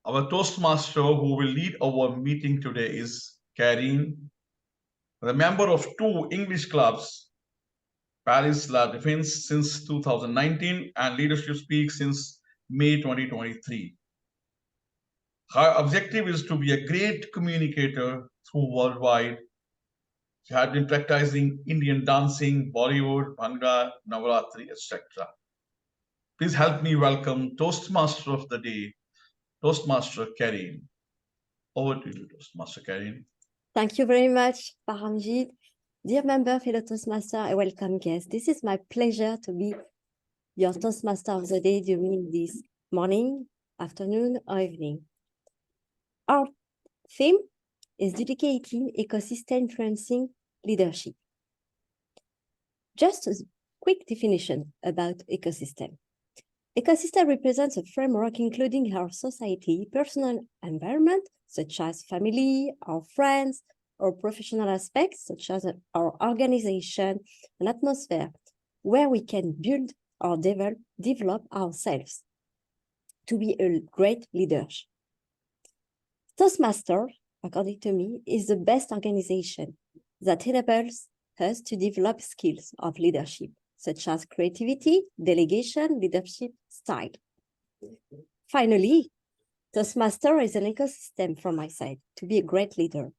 Our Toastmaster who will lead our meeting today is Carine, the member of two English clubs, Paris La Défense since 2019 and Leadership Speak since May 2023. Her objective is to be a great communicator through worldwide. She had been practicing Indian dancing, Bollywood, Bhangra, Navaratri, etc. Please help me welcome Toastmaster of the Day, Toastmaster Carine. Over to you, Toastmaster Carine. Thank you very much, Paramjit. Dear member, fellow Toastmaster, and welcome guest. This is my pleasure to be your Toastmaster of the day during this morning, afternoon, or evening. Our theme is dedicating ecosystem influencing leadership. Just a quick definition about ecosystem. Ecosystem represents a framework including our society, personal environment, such as family, our friends, or professional aspects, such as our organization and atmosphere, where we can build or develop ourselves to be a great leader. Toastmaster, according to me, is the best organization that enables us to develop skills of leadership, such as creativity, delegation, leadership style. Finally, Toastmaster is an ecosystem from my side to be a great leader.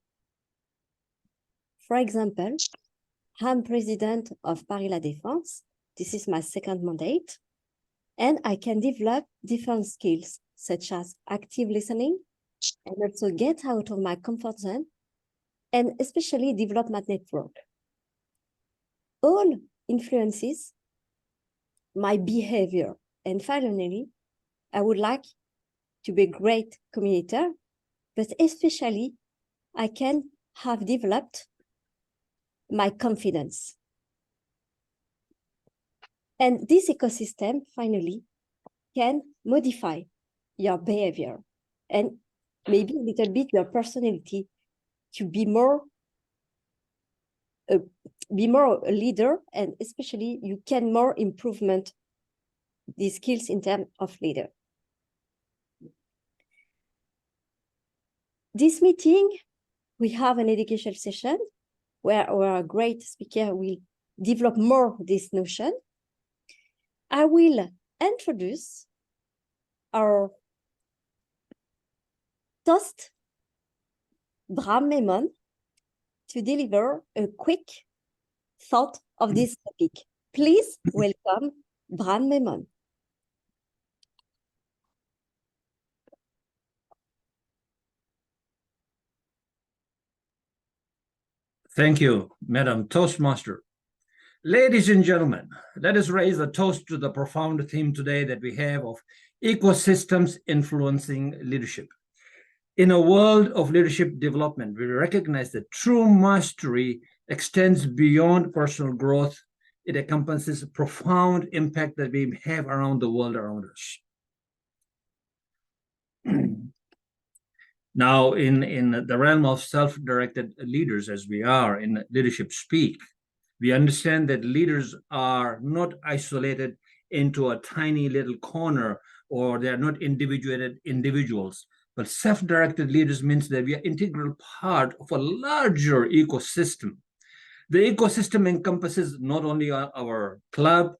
For example, I'm president of Paris La Défense. This is my second mandate, and I can develop different skills, such as active listening, and also get out of my comfort zone, and especially develop my network. All influences my behavior. And finally, I would like to be a great communicator, but especially I can have developed my confidence. And this ecosystem, finally, can modify your behavior and maybe a little bit your personality to be more a leader, and especially you can more improvement these skills in terms of leader. This meeting, we have an education session where our great speaker will develop more this notion. I will introduce our toast, Brahm Memone, to deliver a quick thought of this topic. Please welcome Brahm Memone. Thank you, Madam Toastmaster. Ladies and gentlemen, let us raise a toast to the profound theme today that we have of ecosystems influencing leadership. In a world of leadership development, we recognize that true mastery extends beyond personal growth. It encompasses profound impact that we have around the world around us. Now, in the realm of self-directed leaders, as we are in Leadership Speak, we understand that leaders are not isolated into a tiny little corner, or they are not individuated individuals. But self-directed leaders means that we are an integral part of a larger ecosystem. The ecosystem encompasses not only our club,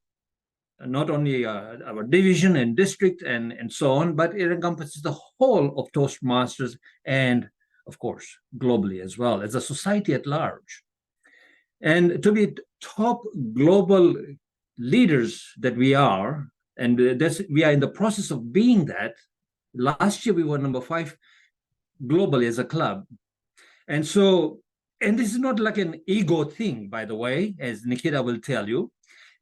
not only our division and district and so on, but it encompasses the whole of Toastmasters and, of course, globally as well, as a society at large. And to be top global leaders that we are, and we are in the process of being that. Last year, we were number 5 globally as a club. And so, and this is not like an ego thing, by the way, as Nikhita will tell you.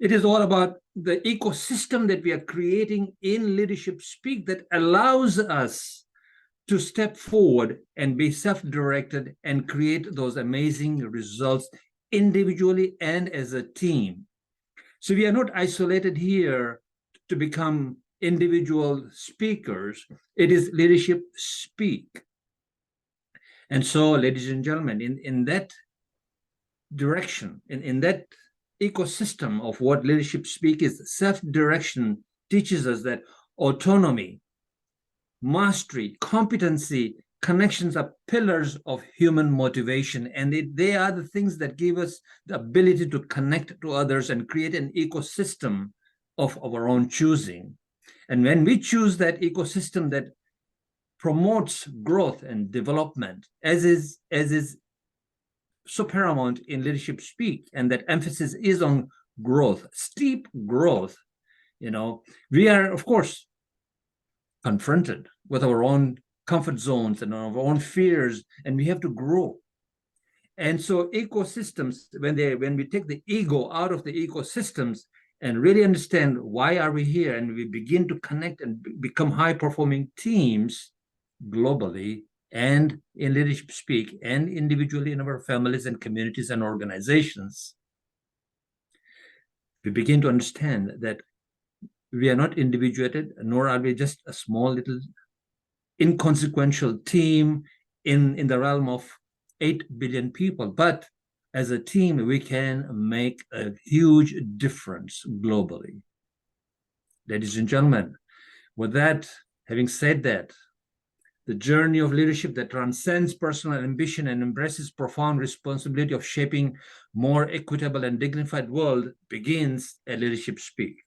It is all about the ecosystem that we are creating in Leadership Speak that allows us to step forward and be self-directed and create those amazing results individually and as a team. So we are not isolated here to become individual speakers. It is Leadership Speak. And so, ladies and gentlemen, in that direction, in that ecosystem of what Leadership Speak is, self-direction teaches us that autonomy, mastery, competency, connections are pillars of human motivation, and they are the things that give us the ability to connect to others and create an ecosystem of our own choosing. And when we choose that ecosystem that promotes growth and development, as is so paramount in leadership speak, and that emphasis is on growth, steep growth, we are, of course, confronted with our own comfort zones and our own fears, and we have to grow. And so ecosystems, when we take the ego out of the ecosystems and really understand why are we here, and we begin to connect and become high-performing teams globally and in leadership speak and individually in our families and communities and organizations, we begin to understand that we are not individuated, nor are we just a small little inconsequential team in the realm of 8 billion people, but as a team, we can make a huge difference globally. Ladies and gentlemen, with that, having said that, the journey of leadership that transcends personal ambition and embraces profound responsibility of shaping more equitable and dignified world begins at Leadership Speak.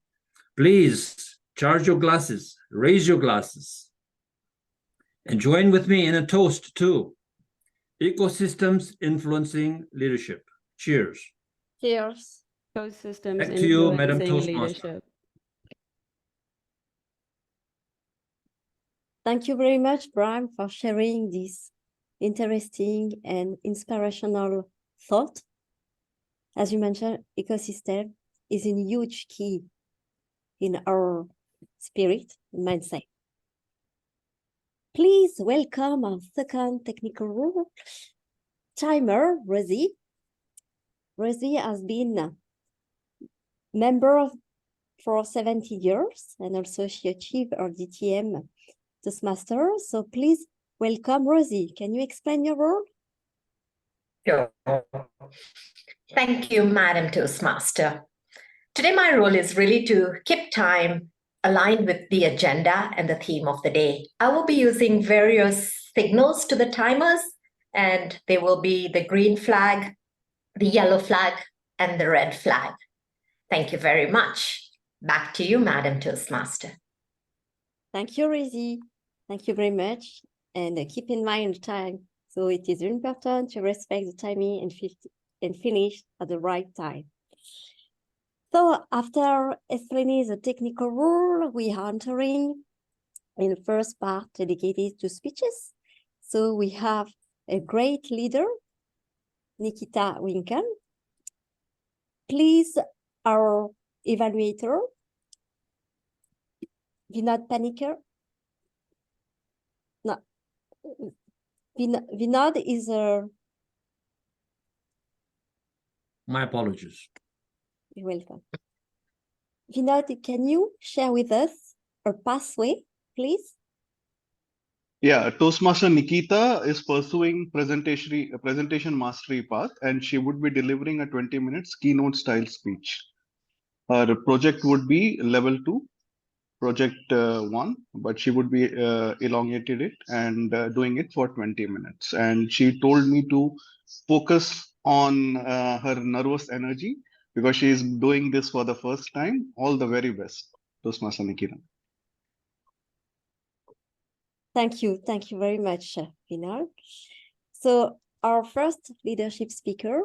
Please charge your glasses, raise your glasses, and join with me in a toast to ecosystems influencing leadership. Cheers. Cheers. Ecosystems Back to you, Madam influencing Toastmaster. leadership. Thank you very much, Brahm, for sharing this interesting and inspirational thought. As you mentioned, ecosystem is a huge key in our spirit and mindset. Please welcome our second technical role, timer, Rosie. Rosie has been a member for 70 years, and also she achieved her DTM Toastmaster. So please welcome Rosie. Can you explain your role? Sure. Thank you, Madam Toastmaster. Today, my role is really to keep time aligned with the agenda and the theme of the day. I will be using various signals to the timers, and they will be the green flag, the yellow flag, and the red flag. Thank you very much. Back to you, Madam Toastmaster. Thank you, Rosie. Thank you very much. And keep in mind the time. So it is important to respect the timing and finish at the right time. So after explaining the technical rule, we are entering in the first part dedicated to speeches. So we have a great leader, Nikhita Winkler. Please, our evaluator, Vinod Paniker. No, Vinod is a... My apologies. You're welcome. Vinod, can you share with us a pathway, please? Yeah, Toastmaster Nikhita is pursuing presentation mastery path, and she would be delivering a 20 minutes keynote style speech. Her project would be level 2, project 1, but she would be elongated it and doing it for 20 minutes. And she told me to focus on her nervous energy because she is doing this for the first time. All the very best, Toastmaster Nikhita. Thank you very much, Vinod. So our first leadership speaker,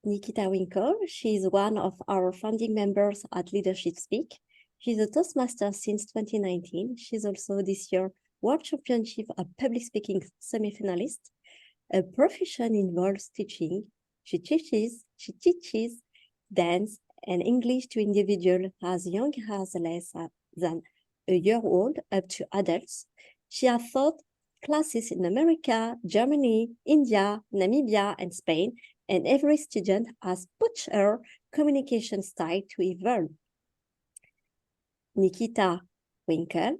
Nikhita Winkler, she is one of our founding members at Leadership Speak. She's a Toastmaster since 2019. She's also this year World Championship of Public Speaking semifinalist. Her profession involves teaching. She teaches dance and English to individuals as young as less than a year old up to adults. She has taught classes in America, Germany, India, Namibia, and Spain, and every student has pushed her communication style to evolve. Nikhita Winkler,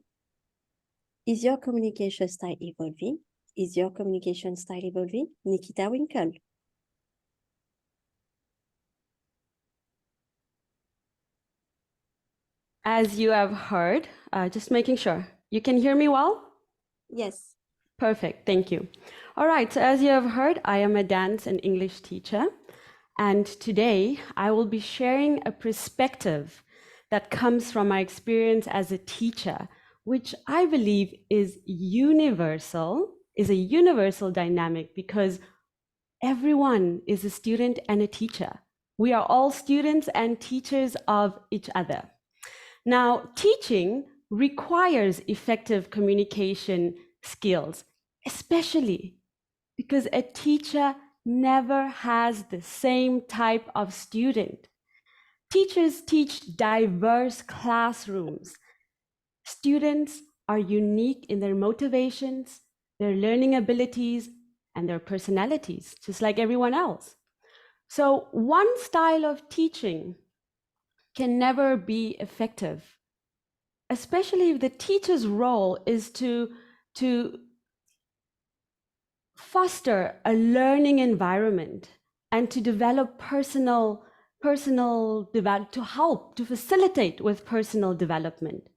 is your communication style evolving? Is your communication style evolving? Nikhita Winkler. As you have heard, just making sure, you can hear me well? Yes. Perfect, thank you. All right, so as you have heard, I am a dance and English teacher, and today I will be sharing a perspective that comes from my experience as a teacher, which I believe is a universal dynamic because everyone is a student and a teacher. We are all students and teachers of each other. Now, teaching requires effective communication skills, especially because a teacher never has the same type of student. Teachers teach diverse classrooms. Students are unique in their motivations, their learning abilities, and their personalities, just like everyone else. So one style of teaching can never be effective, especially if the teacher's role is to foster a learning environment and to develop to facilitate with personal development.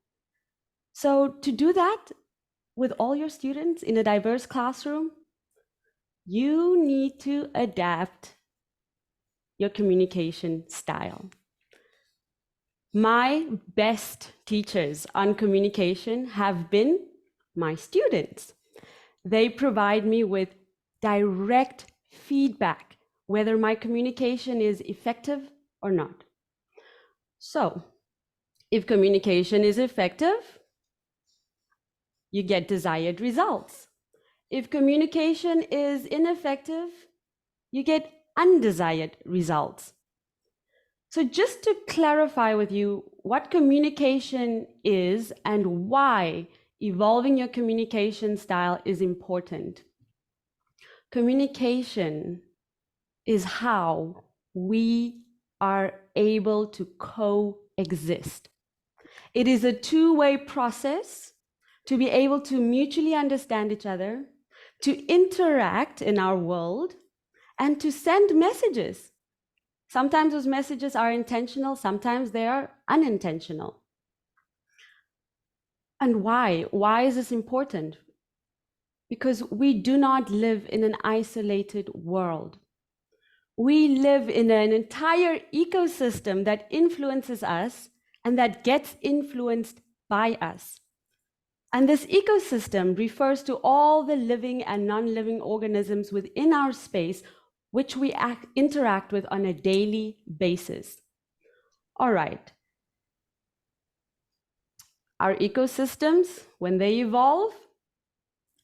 So to do that with all your students in a diverse classroom, you need to adapt your communication style. My best teachers on communication have been my students. They provide me with direct feedback, whether my communication is effective or not. So, if communication is effective, you get desired results. If communication is ineffective, you get undesired results. So just to clarify with you what communication is and why evolving your communication style is important. Communication is how we are able to coexist. It is a two-way process to be able to mutually understand each other, to interact in our world, and to send messages. Sometimes those messages are intentional, sometimes they are unintentional. And why? Why is this important? Because we do not live in an isolated world. We live in an entire ecosystem that influences us and that gets influenced by us. And this ecosystem refers to all the living and non-living organisms within our space, which we interact with on a daily basis. All right. Our ecosystems, when they evolve,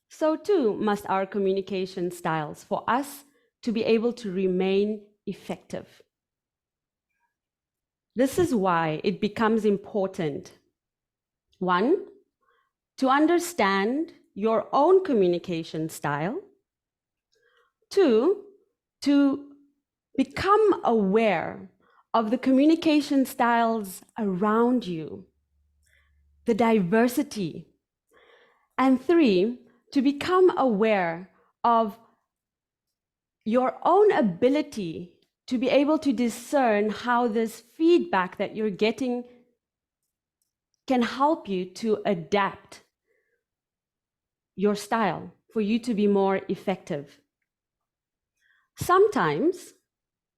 so too must our communication styles for us to be able to remain effective. This is why it becomes important, one, to understand your own communication style, two, to become aware of the communication styles around you, the diversity, and three, to become aware of your own ability to be able to discern how this feedback that you're getting can help you to adapt your style for you to be more effective. Sometimes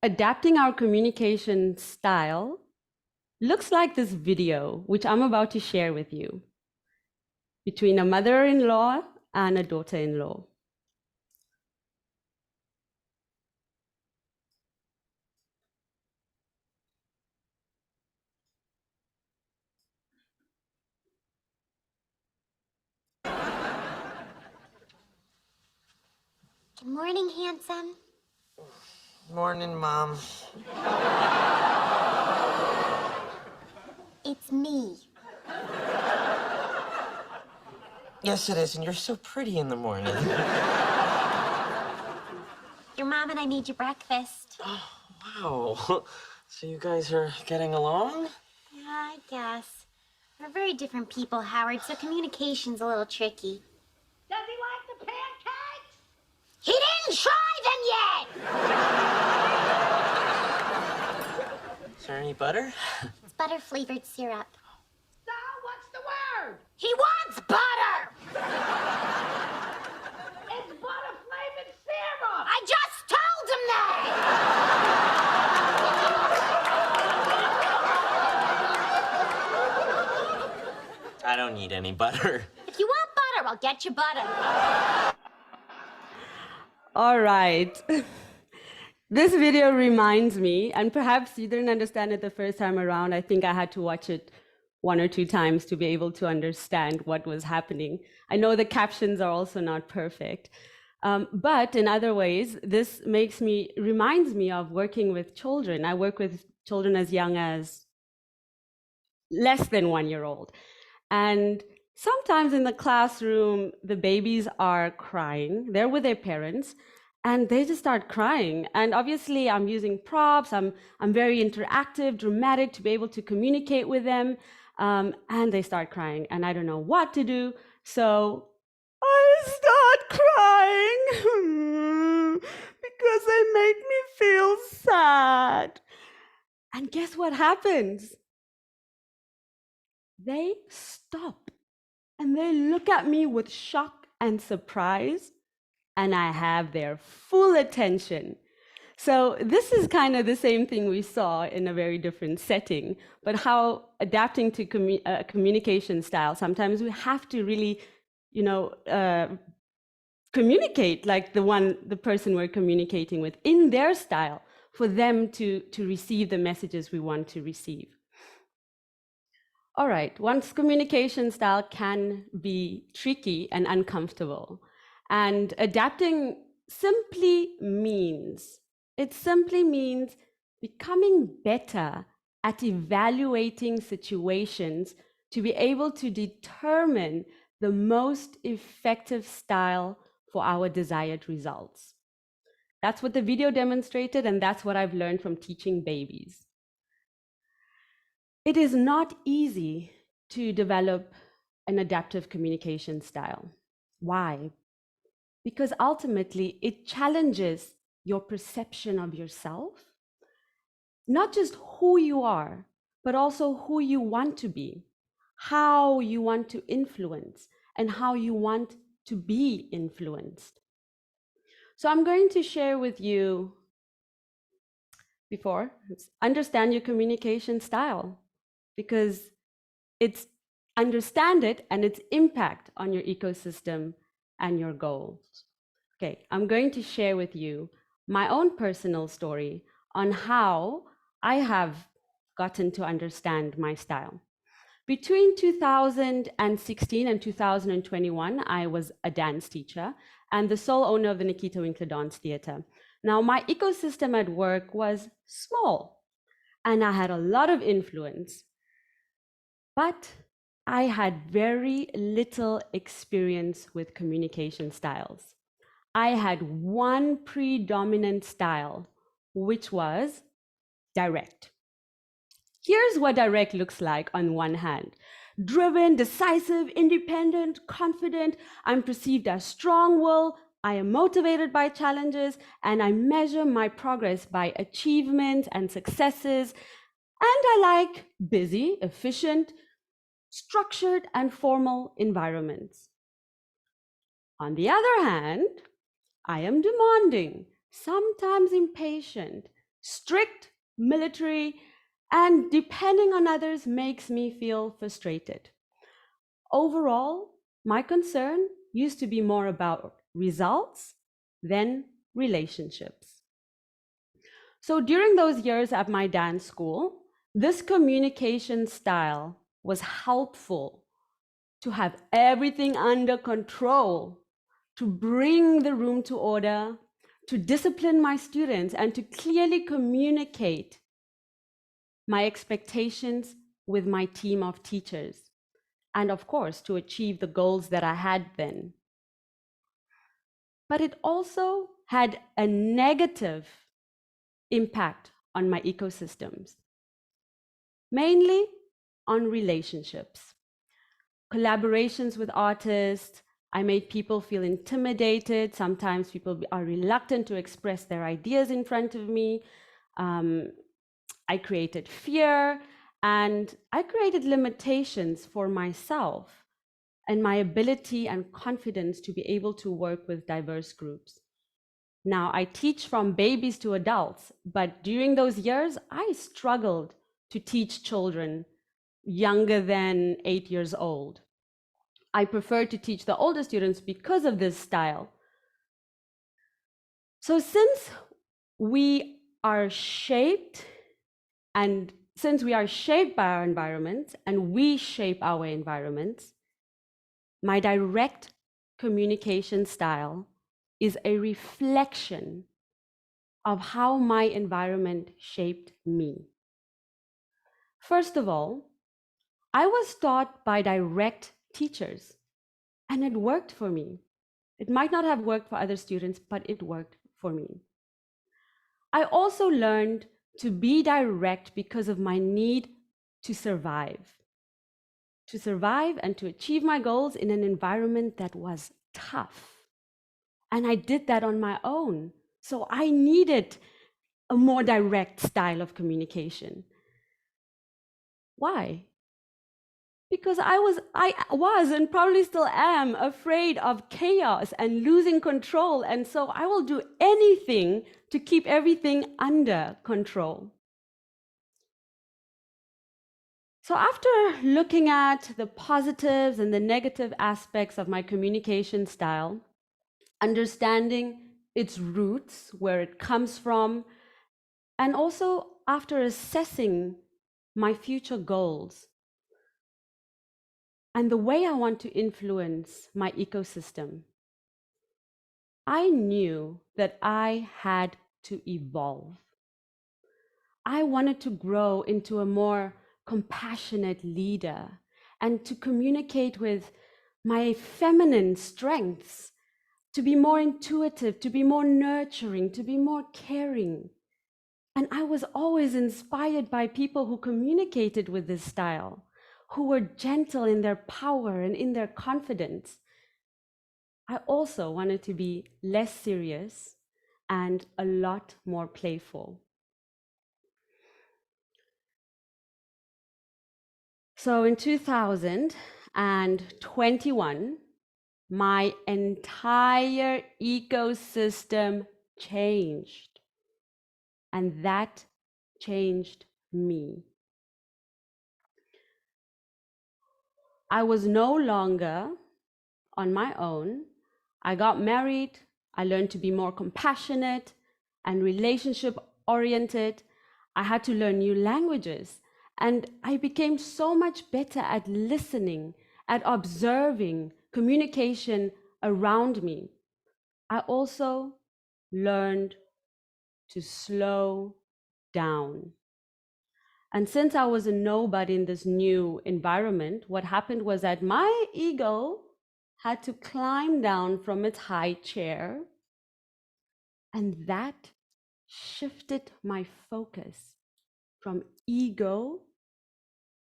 adapting our communication style looks like this video, which I'm about to share with you, between a mother-in-law and a daughter-in-law. Good morning, handsome. Morning, Mom. It's me. Yes, it is, and you're so pretty in the morning. Your mom and I made you breakfast. Oh, wow. So you guys are getting along? Yeah, I guess. We're very different people, Howard, so communication's a little tricky. Does he like the pancakes? He didn't try them yet! Is there any butter? It's butter-flavored syrup. So, what's the word? He wants butter! need any butter. If you want butter, I'll get you butter. All right. This video reminds me, and perhaps you didn't understand it the first time around. I think I had to watch it 1 or 2 times to be able to understand what was happening. I know the captions are also not perfect. But in other ways, this reminds me of working with children. I work with children as young as less than 1-year-old. And sometimes in the classroom, the babies are crying. They're with their parents, and they just start crying. And obviously, I'm using props. I'm very interactive, dramatic to be able to communicate with them. And they start crying, and I don't know what to do. So I start crying because they make me feel sad. And guess what happens? They stop and they look at me with shock and surprise, and I have their full attention. So this is kind of the same thing we saw in a very different setting, but how adapting to communication style, sometimes we have to really, communicate like the person we're communicating with in their style for them to receive the messages we want to receive. All right, one's communication style can be tricky and uncomfortable, and adapting simply means becoming better at evaluating situations to be able to determine the most effective style for our desired results. That's what the video demonstrated, and that's what I've learned from teaching babies. It is not easy to develop an adaptive communication style. Why? Because ultimately it challenges your perception of yourself, not just who you are, but also who you want to be, how you want to influence, and how you want to be influenced. So I'm going to share with you understand your communication style, because it's understand it and its impact on your ecosystem and your goals. Okay, I'm going to share with you my own personal story on how I have gotten to understand my style. Between 2016 and 2021, I was a dance teacher and the sole owner of the Nikhita Winkler Dance Theatre. Now, my ecosystem at work was small and I had a lot of influence, but I had very little experience with communication styles. I had one predominant style, which was direct. Here's what direct looks like on one hand. Driven, decisive, independent, confident. I'm perceived as strong-willed. I am motivated by challenges, and I measure my progress by achievements and successes. And I like busy, efficient, structured, and formal environments. On the other hand, I am demanding, sometimes impatient, strict, military, and depending on others makes me feel frustrated. Overall, my concern used to be more about results than relationships. So during those years at my dance school, this communication style was helpful to have everything under control, to bring the room to order, to discipline my students, and to clearly communicate my expectations with my team of teachers, and of course, to achieve the goals that I had then. But it also had a negative impact on my ecosystems, mainly on relationships. Collaborations with artists, I made people feel intimidated. Sometimes people are reluctant to express their ideas in front of me. I created fear, and I created limitations for myself and my ability and confidence to be able to work with diverse groups. Now, I teach from babies to adults, but during those years, I struggled to teach children younger than 8 years old. I prefer to teach the older students because of this style. So since we are shaped by our environment and we shape our environments, my direct communication style is a reflection of how my environment shaped me. First of all, I was taught by direct teachers, and it worked for me. It might not have worked for other students, but it worked for me. I also learned to be direct because of my need to survive and to achieve my goals in an environment that was tough. And I did that on my own. So I needed a more direct style of communication. Why? Because I was and probably still am afraid of chaos and losing control. And so I will do anything to keep everything under control. So after looking at the positives and the negative aspects of my communication style, understanding its roots, where it comes from, and also after assessing my future goals and the way I want to influence my ecosystem, I knew that I had to evolve. I wanted to grow into a more compassionate leader and to communicate with my feminine strengths, to be more intuitive, to be more nurturing, to be more caring. And I was always inspired by people who communicated with this style, who were gentle in their power and in their confidence. I also wanted to be less serious and a lot more playful. So in 2021, my entire ecosystem changed, and that changed me. I was no longer on my own. I got married. I learned to be more compassionate and relationship oriented. I had to learn new languages, and I became so much better at listening, at observing communication around me. I also learned to slow down. And since I was a nobody in this new environment, what happened was that my ego had to climb down from its high chair, and that shifted my focus from ego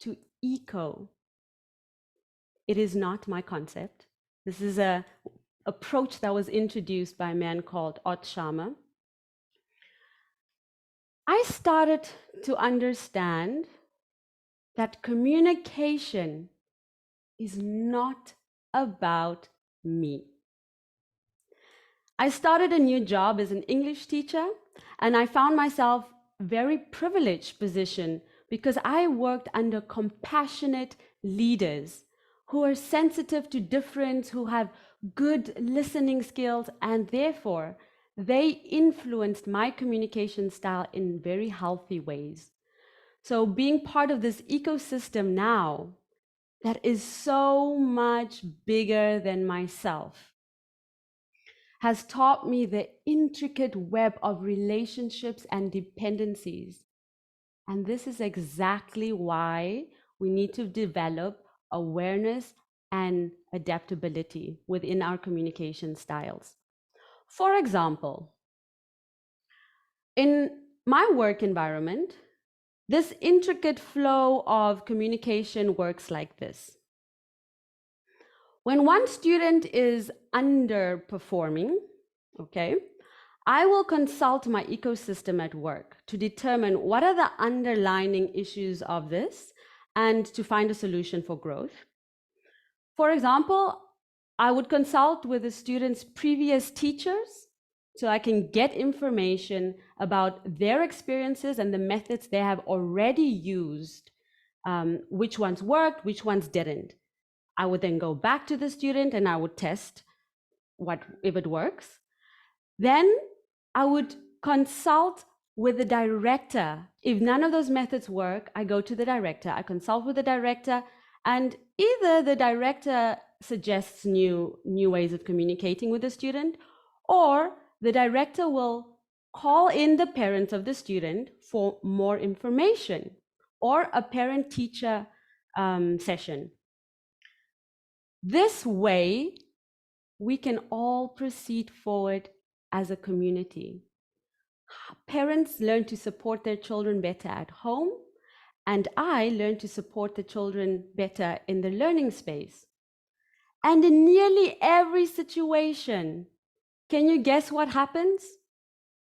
to eco. It is not my concept. This is an approach that was introduced by a man called Ott Sharma. I started to understand that communication is not about me. I started a new job as an English teacher, and I found myself very privileged position because I worked under compassionate leaders who are sensitive to difference, who have good listening skills, and therefore they influenced my communication style in very healthy ways. So being part of this ecosystem now that is so much bigger than myself has taught me the intricate web of relationships and dependencies. And this is exactly why we need to develop awareness and adaptability within our communication styles. For example, in my work environment, this intricate flow of communication works like this. When one student is underperforming, okay, I will consult my ecosystem at work to determine what are the underlying issues of this and to find a solution for growth. For example, I would consult with the student's previous teachers so I can get information about their experiences and the methods they have already used, which ones worked, which ones didn't. I would then go back to the student and I would test if it works. Then I would consult with the director. If none of those methods work, I go to the director, I consult with the director, and either the director suggests new ways of communicating with the student, or the director will call in the parents of the student for more information, or a parent-teacher session. This way, we can all proceed forward as a community. Parents learn to support their children better at home, and I learn to support the children better in the learning space. And in nearly every situation, can you guess what happens?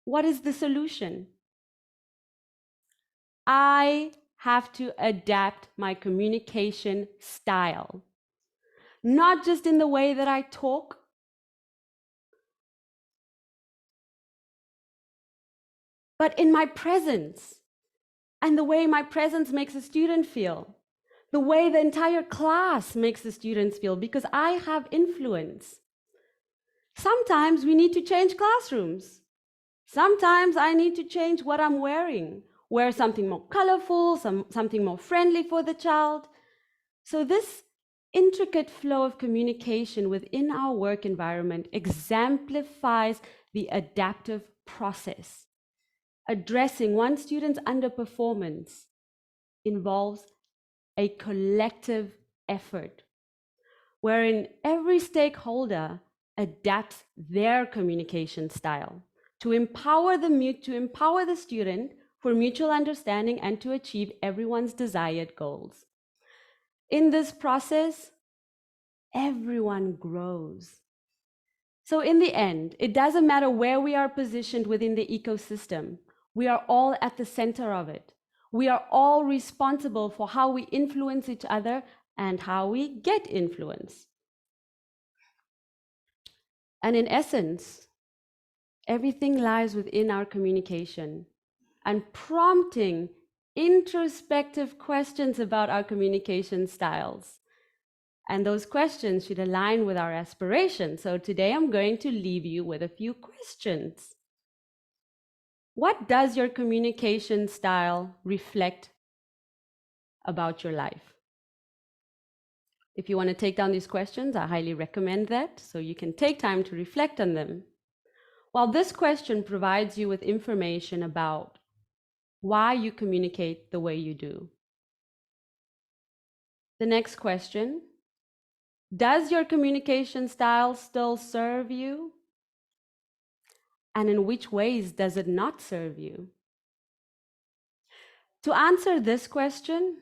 What is the solution? I have to adapt my communication style, not just in the way that I talk, but in my presence, and the way my presence makes a student feel, the way the entire class makes the students feel, because I have influence. Sometimes we need to change classrooms. Sometimes I need to change what I'm wearing, wear something more colorful, something more friendly for the child. So this intricate flow of communication within our work environment exemplifies the adaptive process. Addressing one student's underperformance involves a collective effort, wherein every stakeholder adapts their communication style to empower the student for mutual understanding and to achieve everyone's desired goals. In this process, everyone grows. So in the end, it doesn't matter where we are positioned within the ecosystem. We are all at the center of it. We are all responsible for how we influence each other and how we get influence. And in essence, everything lies within our communication, and prompting introspective questions about our communication styles. And those questions should align with our aspirations. So today I'm going to leave you with a few questions. What does your communication style reflect about your life? If you want to take down these questions, I highly recommend that, so you can take time to reflect on them. While this question provides you with information about why you communicate the way you do. The next question, does your communication style still serve you? And in which ways does it not serve you? To answer this question,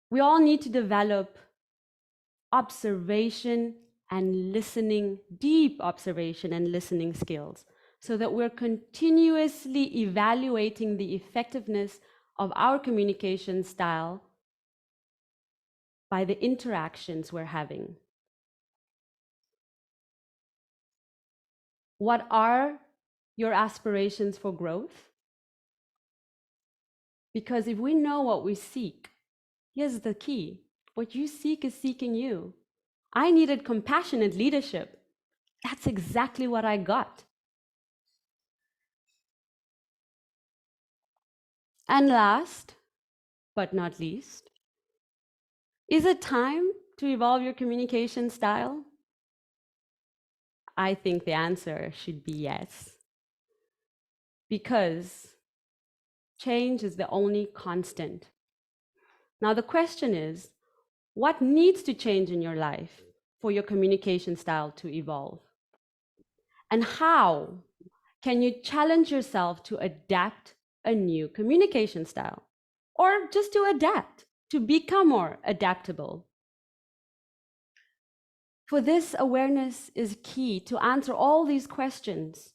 we all need to develop observation and listening, deep observation and listening skills, so that we're continuously evaluating the effectiveness of our communication style by the interactions we're having. What are your aspirations for growth? Because if we know what we seek, here's the key. What you seek is seeking you. I needed compassionate leadership. That's exactly what I got. And last, but not least, is it time to evolve your communication style? I think the answer should be yes. Because change is the only constant. Now the question is, what needs to change in your life for your communication style to evolve? And how can you challenge yourself to adapt a new communication style? Or just to adapt, to become more adaptable? For this, awareness is key to answer all these questions.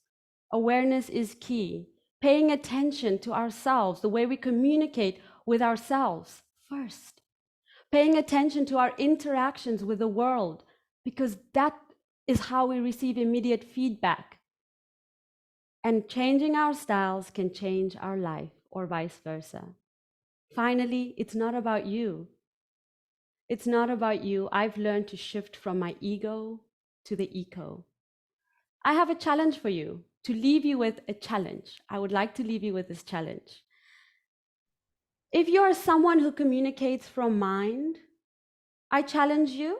Awareness is key. Paying attention to ourselves, the way we communicate with ourselves first. Paying attention to our interactions with the world, because that is how we receive immediate feedback. And changing our styles can change our life, or vice versa. Finally, it's not about you. It's not about you. I've learned to shift from my ego to the eco. I have a challenge for you, to leave you with a challenge. I would like to leave you with this challenge. If you are someone who communicates from mind, I challenge you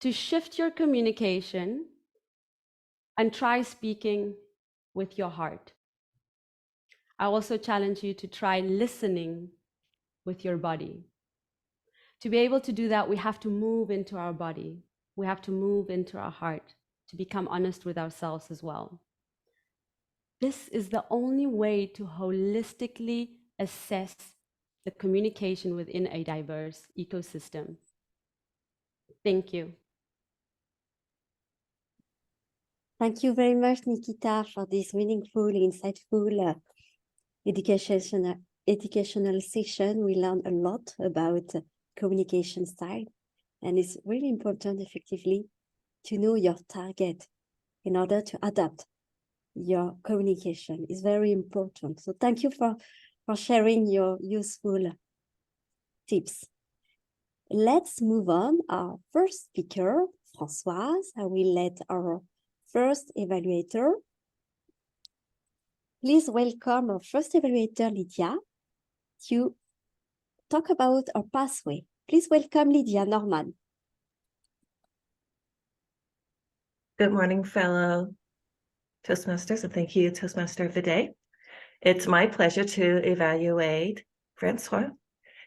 to shift your communication and try speaking with your heart. I also challenge you to try listening with your body. To be able to do that, we have to move into our body. We have to move into our heart to become honest with ourselves as well. This is the only way to holistically assess the communication within a diverse ecosystem. Thank you. Thank you very much, Nikhita, for this meaningful, insightful educational session. We learned a lot about communication style, and it's really important, effectively, to know your target in order to adapt your communication. It's very important. So thank you for sharing your useful tips. Let's move on. Our first speaker, Françoise, I will let our first evaluator. Please welcome our first evaluator, Lydia, to talk about our pathway. Please welcome Lydia Norman. Good morning, fellow Toastmasters, and thank you, Toastmaster of the Day. It's my pleasure to evaluate Francois.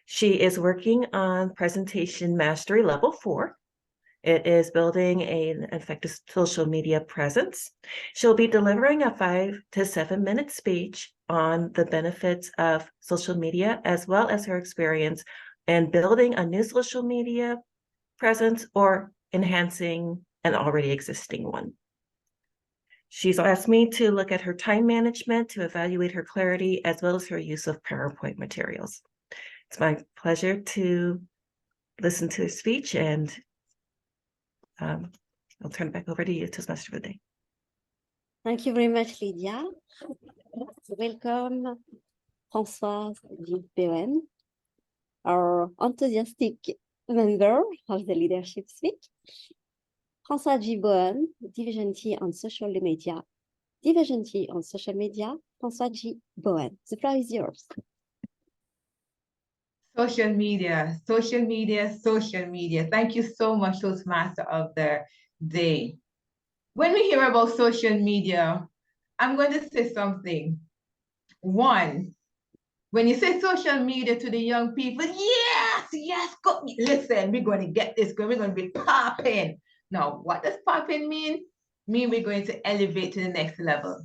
She is working on Presentation Mastery Level 4. It is building an effective social media presence. She'll be delivering a 5 to 7 minute speech on the benefits of social media, as well as her experience in building a new social media presence or enhancing an already existing one. She's asked me to look at her time management to evaluate her clarity, as well as her use of PowerPoint materials. It's my pleasure to listen to her speech, and I'll turn it back over to you, Toastmaster for the Day. Thank you very much, Lydia. Welcome, Françoise Bowen, our enthusiastic member of the Leadership Speak. Françoise G. Bowen, Division T on Social Media. Division T on Social Media, Françoise G. Bowen. The floor is yours. Social media, social media, social media. Thank you so much, Toastmaster of the Day. When we hear about social media, I'm going to say something. One, when you say social media to the young people, yes, go, listen, we're going to get this going, we're going to be popping. Now, what does popping mean? We're going to elevate to the next level.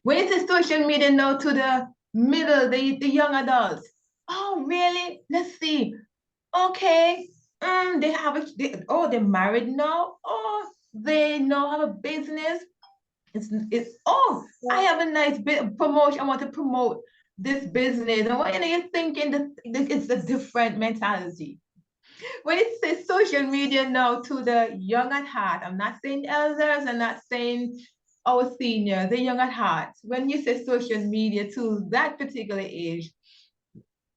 When you say social media now to the middle, the young adults, oh, really? Let's see. Okay, they're married now. Oh, they now have a business. I have a nice promotion. I want to promote this business. And what you're thinking that it's a different mentality. When it says social media now to the young at heart, I'm not saying elders, I'm not saying our seniors, the young at heart. When you say social media to that particular age,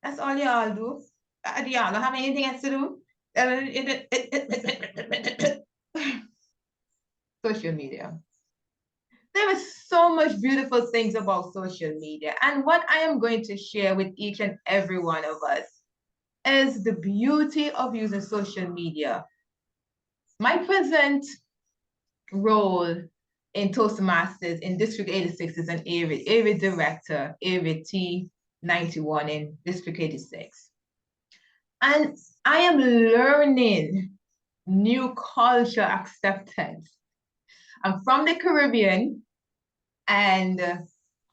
that's all y'all do. Y'all don't have anything else to do. Social media. There are so much beautiful things about social media. And what I am going to share with each and every one of us is the beauty of using social media. My present role in Toastmasters in District 86 is an area director, area T91 in District 86. And I am learning new culture acceptance. I'm from the Caribbean, and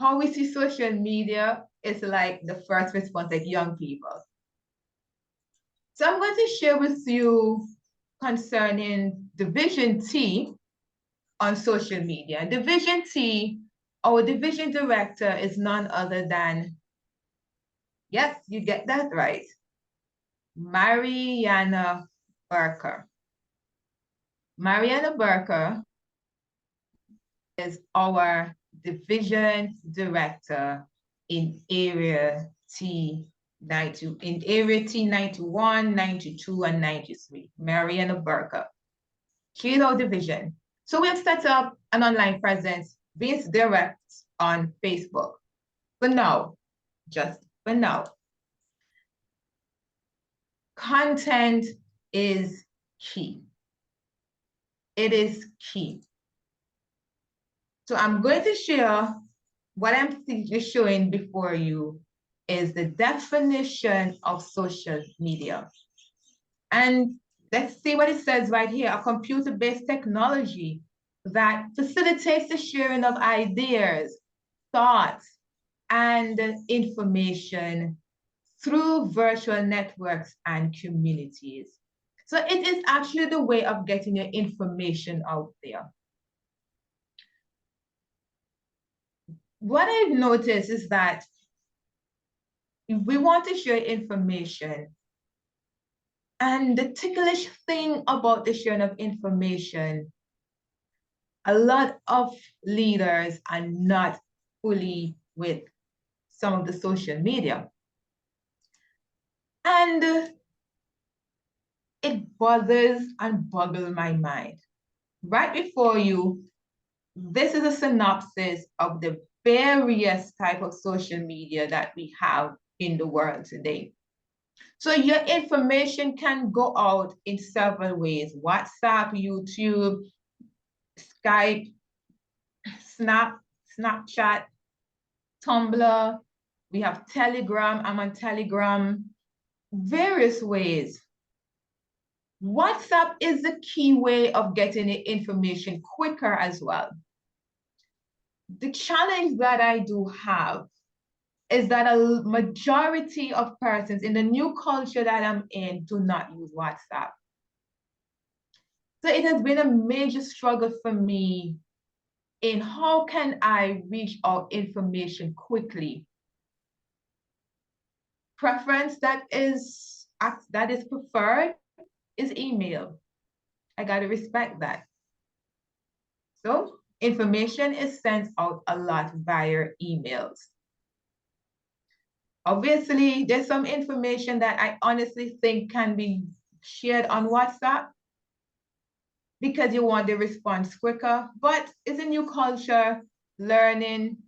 how we see social media is like the first response, like young people. So I'm going to share with you concerning Division T on social media. Division T, our division director is none other than, yes, you get that right, Mariana Barker. Mariana Barker is our division director in area T91. 92 in area T 91, 92, and 93, Mariana Burka. She is our division. So we have set up an online presence based direct on Facebook. For now, just for now. Content is key. It is key. So I'm going to share what I'm showing before you is the definition of social media. And let's see what it says right here, a computer-based technology that facilitates the sharing of ideas, thoughts, and information through virtual networks and communities. So it is actually the way of getting your information out there. What I've noticed is that if we want to share information, and the ticklish thing about the sharing of information, a lot of leaders are not fully with some of the social media. And it bothers and boggles my mind. Right before you, this is a synopsis of the various type of social media that we have in the world today. So your information can go out in several ways: WhatsApp, YouTube, Skype, Snapchat, Tumblr. We have Telegram. I'm on Telegram. Various ways. WhatsApp is the key way of getting the information quicker as well. The challenge that I do have is that a majority of persons in the new culture that I'm in do not use WhatsApp. So it has been a major struggle for me in how can I reach out information quickly. Preference that is preferred is email. I gotta respect that. So information is sent out a lot via emails. Obviously, there's some information that I honestly think can be shared on WhatsApp because you want the response quicker, but it's a new culture, learning,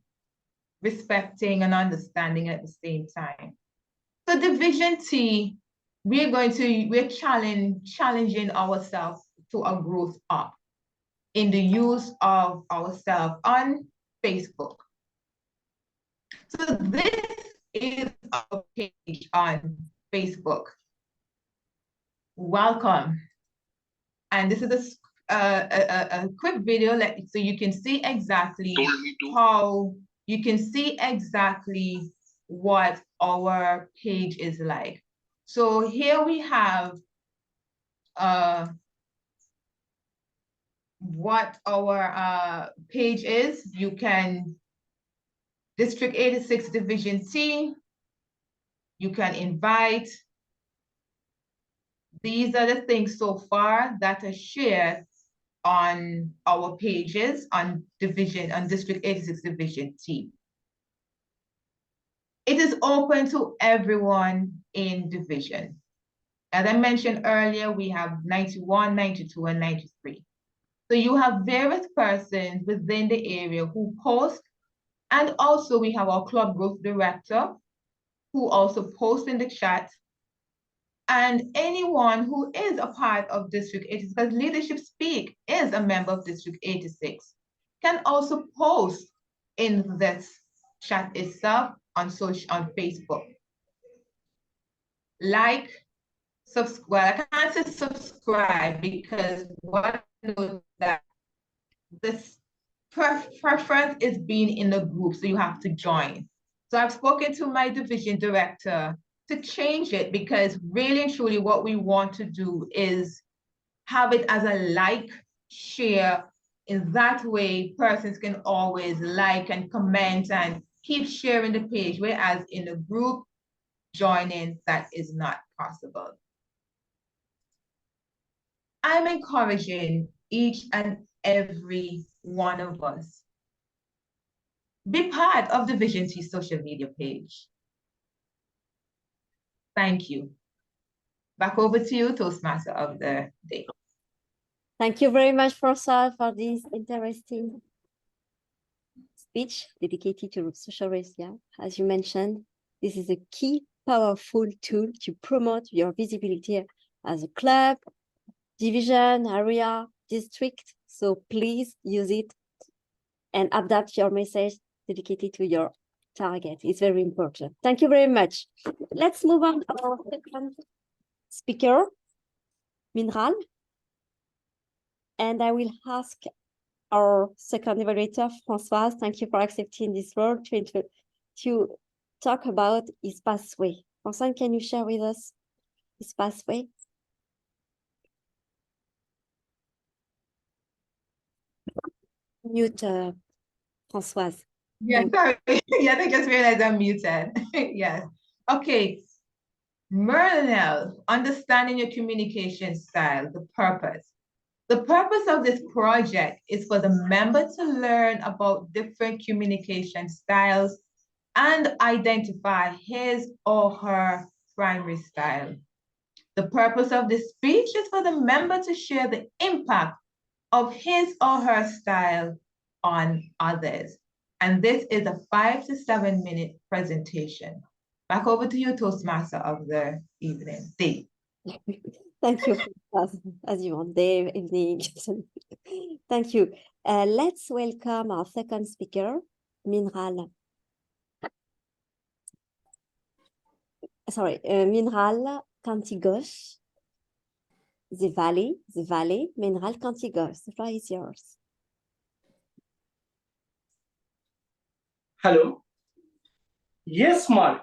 respecting, and understanding at the same time. So Division T, we're challenging ourselves to a growth up in the use of ourselves on Facebook. So this is our page on Facebook. Welcome. And this is a quick video so you can see exactly what our page is like. So here we have what our page is. You can District 86 Division T, you can invite. These are the things so far that are shared on our pages on District 86 Division T. It is open to everyone in division. As I mentioned earlier, we have 91, 92, and 93. So you have various persons within the area who post, and also we have our club growth director who also posts in the chat. And anyone who is a part of District 86, because Leadership Speak is a member of District 86, can also post in this chat itself on Facebook. Like, subscribe. Well, I can't say subscribe because what I know that this preference is being in the group, so you have to join. So I've spoken to my division director to change it, because really and truly what we want to do is have it as a like, share. In that way, persons can always like and comment and keep sharing the page, whereas in a group joining, that is not possible. I'm encouraging each and every one of us, be part of Division T social media page. Thank you. Back over to you, Toastmaster of the day. Thank you very much, François, for this interesting speech dedicated to social risk. Yeah, as you mentioned, this is a key, powerful tool to promote your visibility as a club, division, area, district. So please use it and adapt your message dedicated to your target. It's very important. Thank you very much. Let's move on to our second speaker, Mrinal. And I will ask our second evaluator, Françoise, thank you for accepting this role to talk about his pathway. Françoise, can you share with us his pathway? Mute, Françoise. Yeah, sorry. Yeah, I just realized I'm muted. Yes. Okay. Mrinal, understanding your communication style, the purpose. The purpose of this project is for the member to learn about different communication styles and identify his or her primary style. The purpose of this speech is for the member to share the impact of his or her style on others. And this is a 5 to 7 minute presentation. Back over to you, Toastmaster of the evening. Day. Thank you, as you want, day, evening. Thank you. Let's welcome our second speaker, Mrinal. Sorry, Mrinal Kanti Ghosh. The Valley, Mrinal Kanti Ghosh. The floor is yours. Hello. Yes, Mark.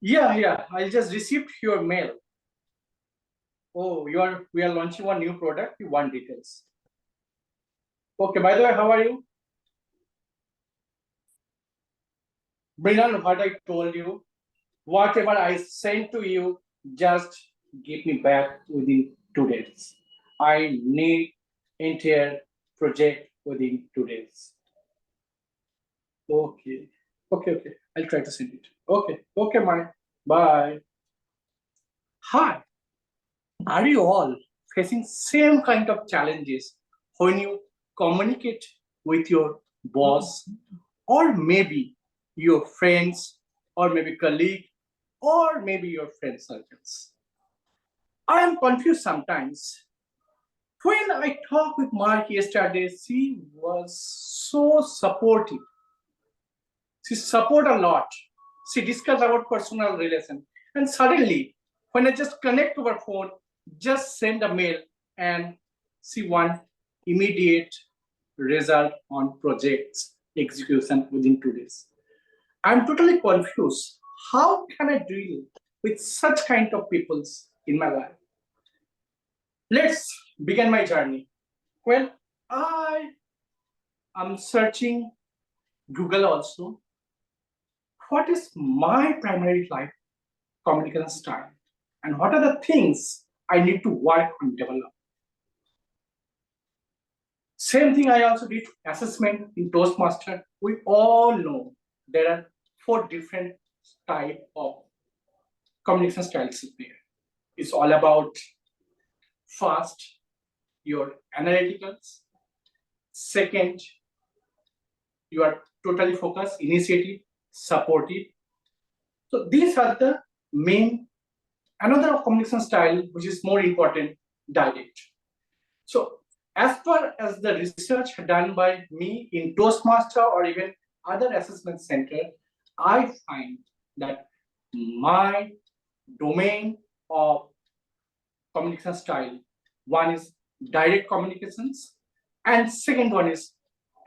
Yeah. I just received your mail. Oh, we are launching one new product. You want details? Okay. By the way, how are you? Mrinal, what I told you, whatever I sent to you, just give me back within 2 days. I need entire project within 2 days. Okay. I'll try to send it. Okay, Mike. Bye. Hi. Are you all facing same kind of challenges when you communicate with your boss, or maybe your friends, or maybe colleague, or maybe your friend circles? I am confused sometimes. When I talked with Mark yesterday, she was so supportive. She support a lot. She discussed about personal relation. And suddenly, when I just connect to her phone, just send a mail, and she want immediate result on projects execution within 2 days. I'm totally confused. How can I deal with such kind of peoples in my life? Let's begin my journey. Well, I am searching Google also. What is my primary life communication style? And what are the things I need to work and develop? Same thing I also did assessment in Toastmaster. We all know there are 4 different types of communication styles there. It's all about first, your analyticals. Second, you are totally focused, initiative, supportive. So these are the main. Another communication style, which is more important, direct. So as far as the research done by me in Toastmaster or even other assessment center, I find that my domain of communication style, one is direct communications, and second one is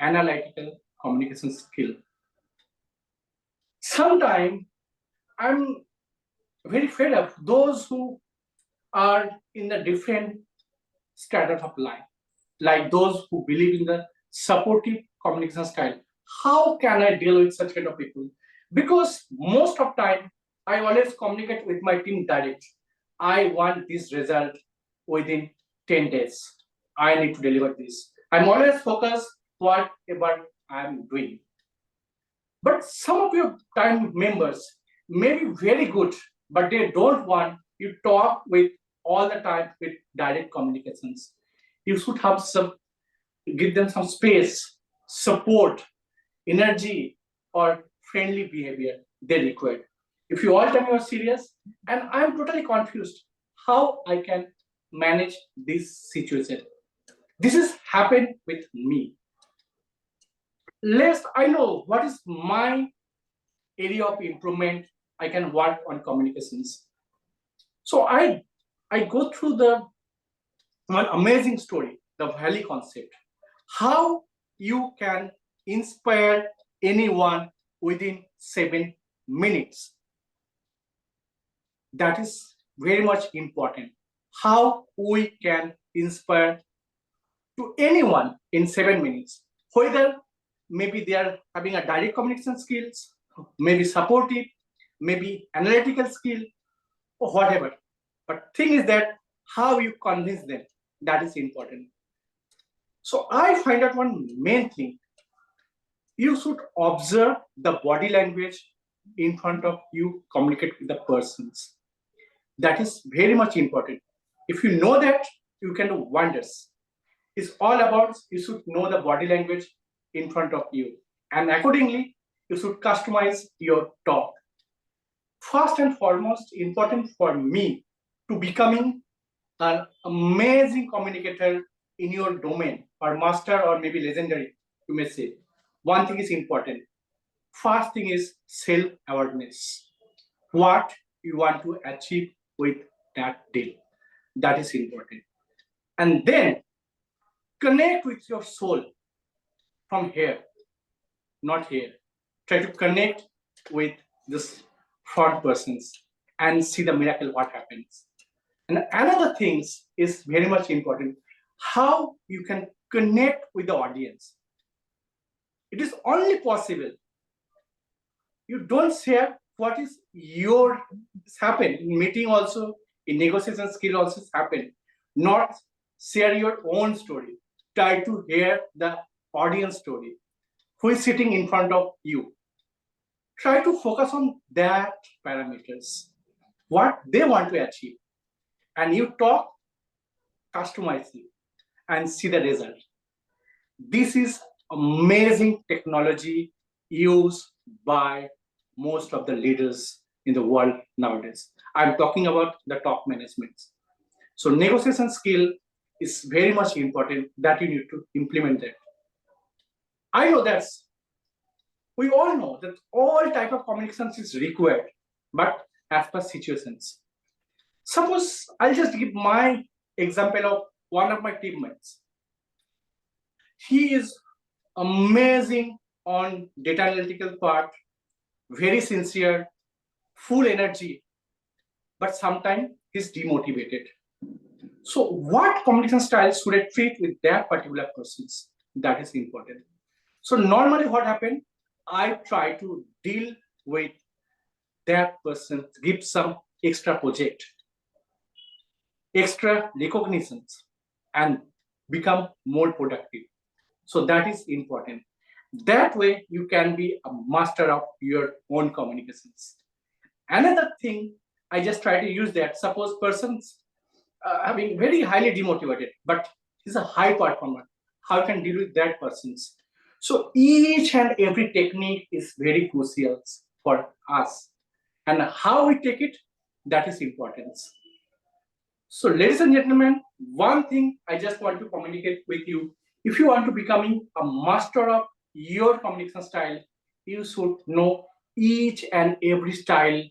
analytical communication skill. Sometimes I'm very fed up those who are in the different strata of life, like those who believe in the supportive communication style. How can I deal with such kind of people? Because most of time, I always communicate with my team direct. I want this result within 10 days. I need to deliver this. I'm always focused whatever I'm doing. But some of your time members, may be very good, but they don't want you talk with all the time with direct communications. You should have give them some space, support, energy, or friendly behavior they require. If you all tell me you're serious, and I'm totally confused how I can manage this situation. This has happened with me. Lest I know what is my area of improvement, I can work on communications. So I go through the one amazing story, the valley concept. How you can inspire anyone within 7 minutes. That is very much important. How we can inspire to anyone in 7 minutes, whether maybe they are having a direct communication skills, maybe supportive, maybe analytical skill, or whatever. But thing is that how you convince them, that is important. So I find out one main thing. You should observe the body language in front of you, communicate with the persons. That is very much important. If you know that, you can do wonders. It's all about you should know the body language in front of you. And accordingly, you should customize your talk. First and foremost, important for me to becoming an amazing communicator in your domain, or master, or maybe legendary, you may say. One thing is important. First thing is self-awareness. What you want to achieve with that deal. That is important. And then connect with your soul from here, not here. Try to connect with this front persons and see the miracle what happens. And another thing is very much important, how you can connect with the audience. It is only possible. You don't share what is your happen in meeting also, in negotiation skill also happen. Not share your own story. Try to hear the audience story. Who is sitting in front of you? Try to focus on that parameters, what they want to achieve. And you talk, customize it, and see the result. This is amazing technology used by most of the leaders in the world nowadays. I'm talking about the top management. So negotiation skill is very much important that you need to implement that. I know that we all know that all type of communications is required, but as per situations. Suppose I'll just give my example of one of my teammates. He is amazing on data analytical part, very sincere, full energy, but sometimes he's demotivated. So what communication style should I treat with that particular person? That is important. So normally what happened, I try to deal with that person, give some extra project, extra recognitions, and become more productive. So that is important. That way you can be a master of your own communications. Another thing, I just try to use that. Suppose persons having very highly demotivated, but he's a high performer. How can deal with that persons? So each and every technique is very crucial for us. And how we take it, that is important. So ladies and gentlemen, one thing I just want to communicate with you. If you want to becoming a master of your communication style, you should know each and every style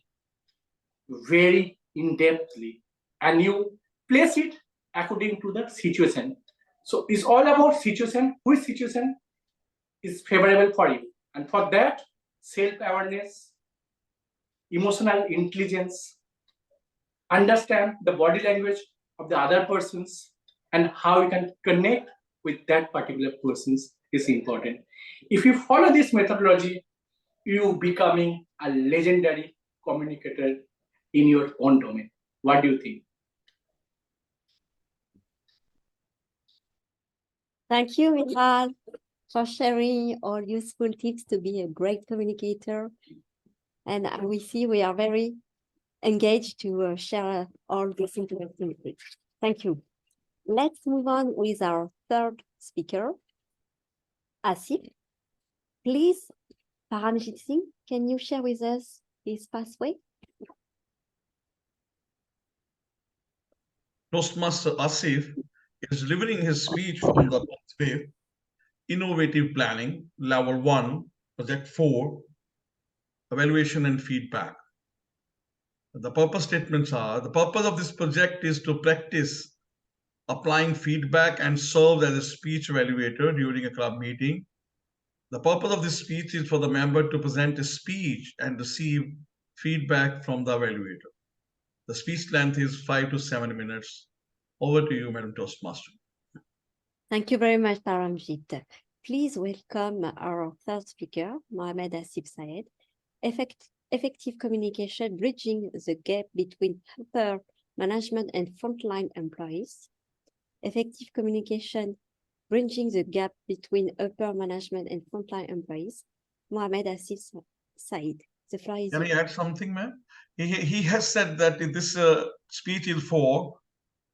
very in-depthly. And you place it according to the situation. So it's all about situation, which situation is favorable for you. And for that, self-awareness, emotional intelligence, understand the body language of the other persons, and how you can connect with that particular persons is important. If you follow this methodology, you becoming a legendary communicator in your own domain. What do you think? Thank you, Mrinal, for sharing all useful tips to be a great communicator. And we see we are very engaged to share all this interesting things. Thank you. Let's move on with our third speaker, Asif. Please, Paramjit Singh, can you share with us his pathway? Toastmaster Asif is delivering his speech from the pathway Innovative Planning, Level 1, Project 4, Evaluation and Feedback. The purpose statements are, the purpose of this project is to practice applying feedback and serve as a speech evaluator during a club meeting. The purpose of this speech is for the member to present a speech and receive feedback from the evaluator. The speech length is 5 to 7 minutes. Over to you, Madam Toastmaster. Thank you very much, Paramjit. Please welcome our third speaker, Mohammed Asif Saiyed. Effective communication bridging the gap between upper management and frontline employees. Effective communication bridging the gap between upper management and frontline employees. Mohammed Asif Said. The floor is Can I add something, ma'am? He has said that this speech is for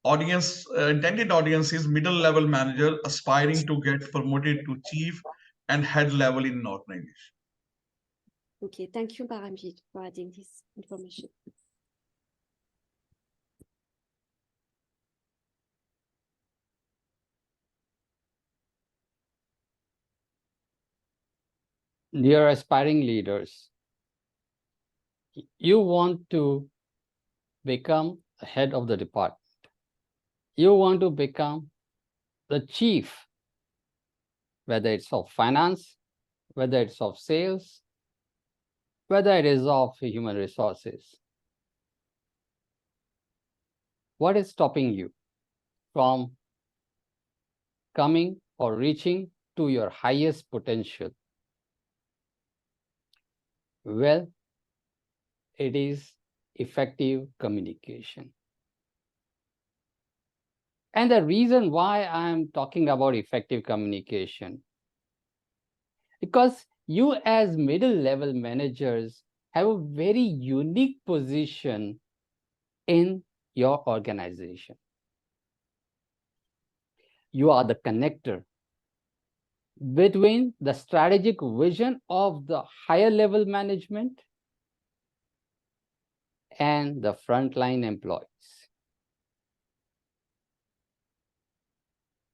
audience, intended audience is middle-level manager aspiring to get promoted to chief and head level in an organization. Okay, thank you, Paramjit, for adding this information. Dear aspiring leaders, you want to become the head of the department. You want to become the chief, whether it's of finance, whether it's of sales, whether it is of human resources. What is stopping you from coming or reaching to your highest potential? Well, it is effective communication. And the reason why I am talking about effective communication, because you as middle-level managers have a very unique position in your organization. You are the connector between the strategic vision of the higher level management and the frontline employees.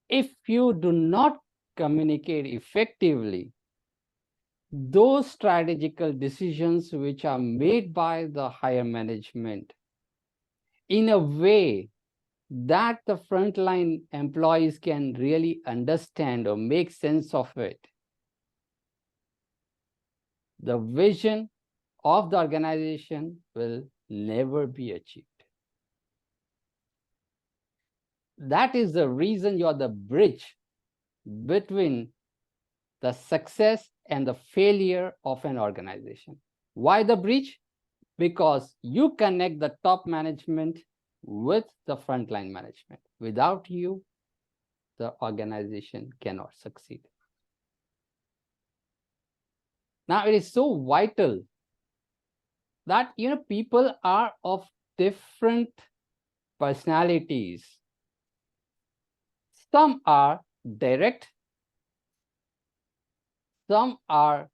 If you do not communicate effectively, those strategical decisions which are made by the higher management in a way that the frontline employees can really understand or make sense of it, the vision of the organization will never be achieved. That is the reason you are the bridge between the success and the failure of an organization. Why the bridge? Because you connect the top management with the frontline management. Without you, the organization cannot succeed. Now, it is so vital that people are of different personalities. Some are direct, some are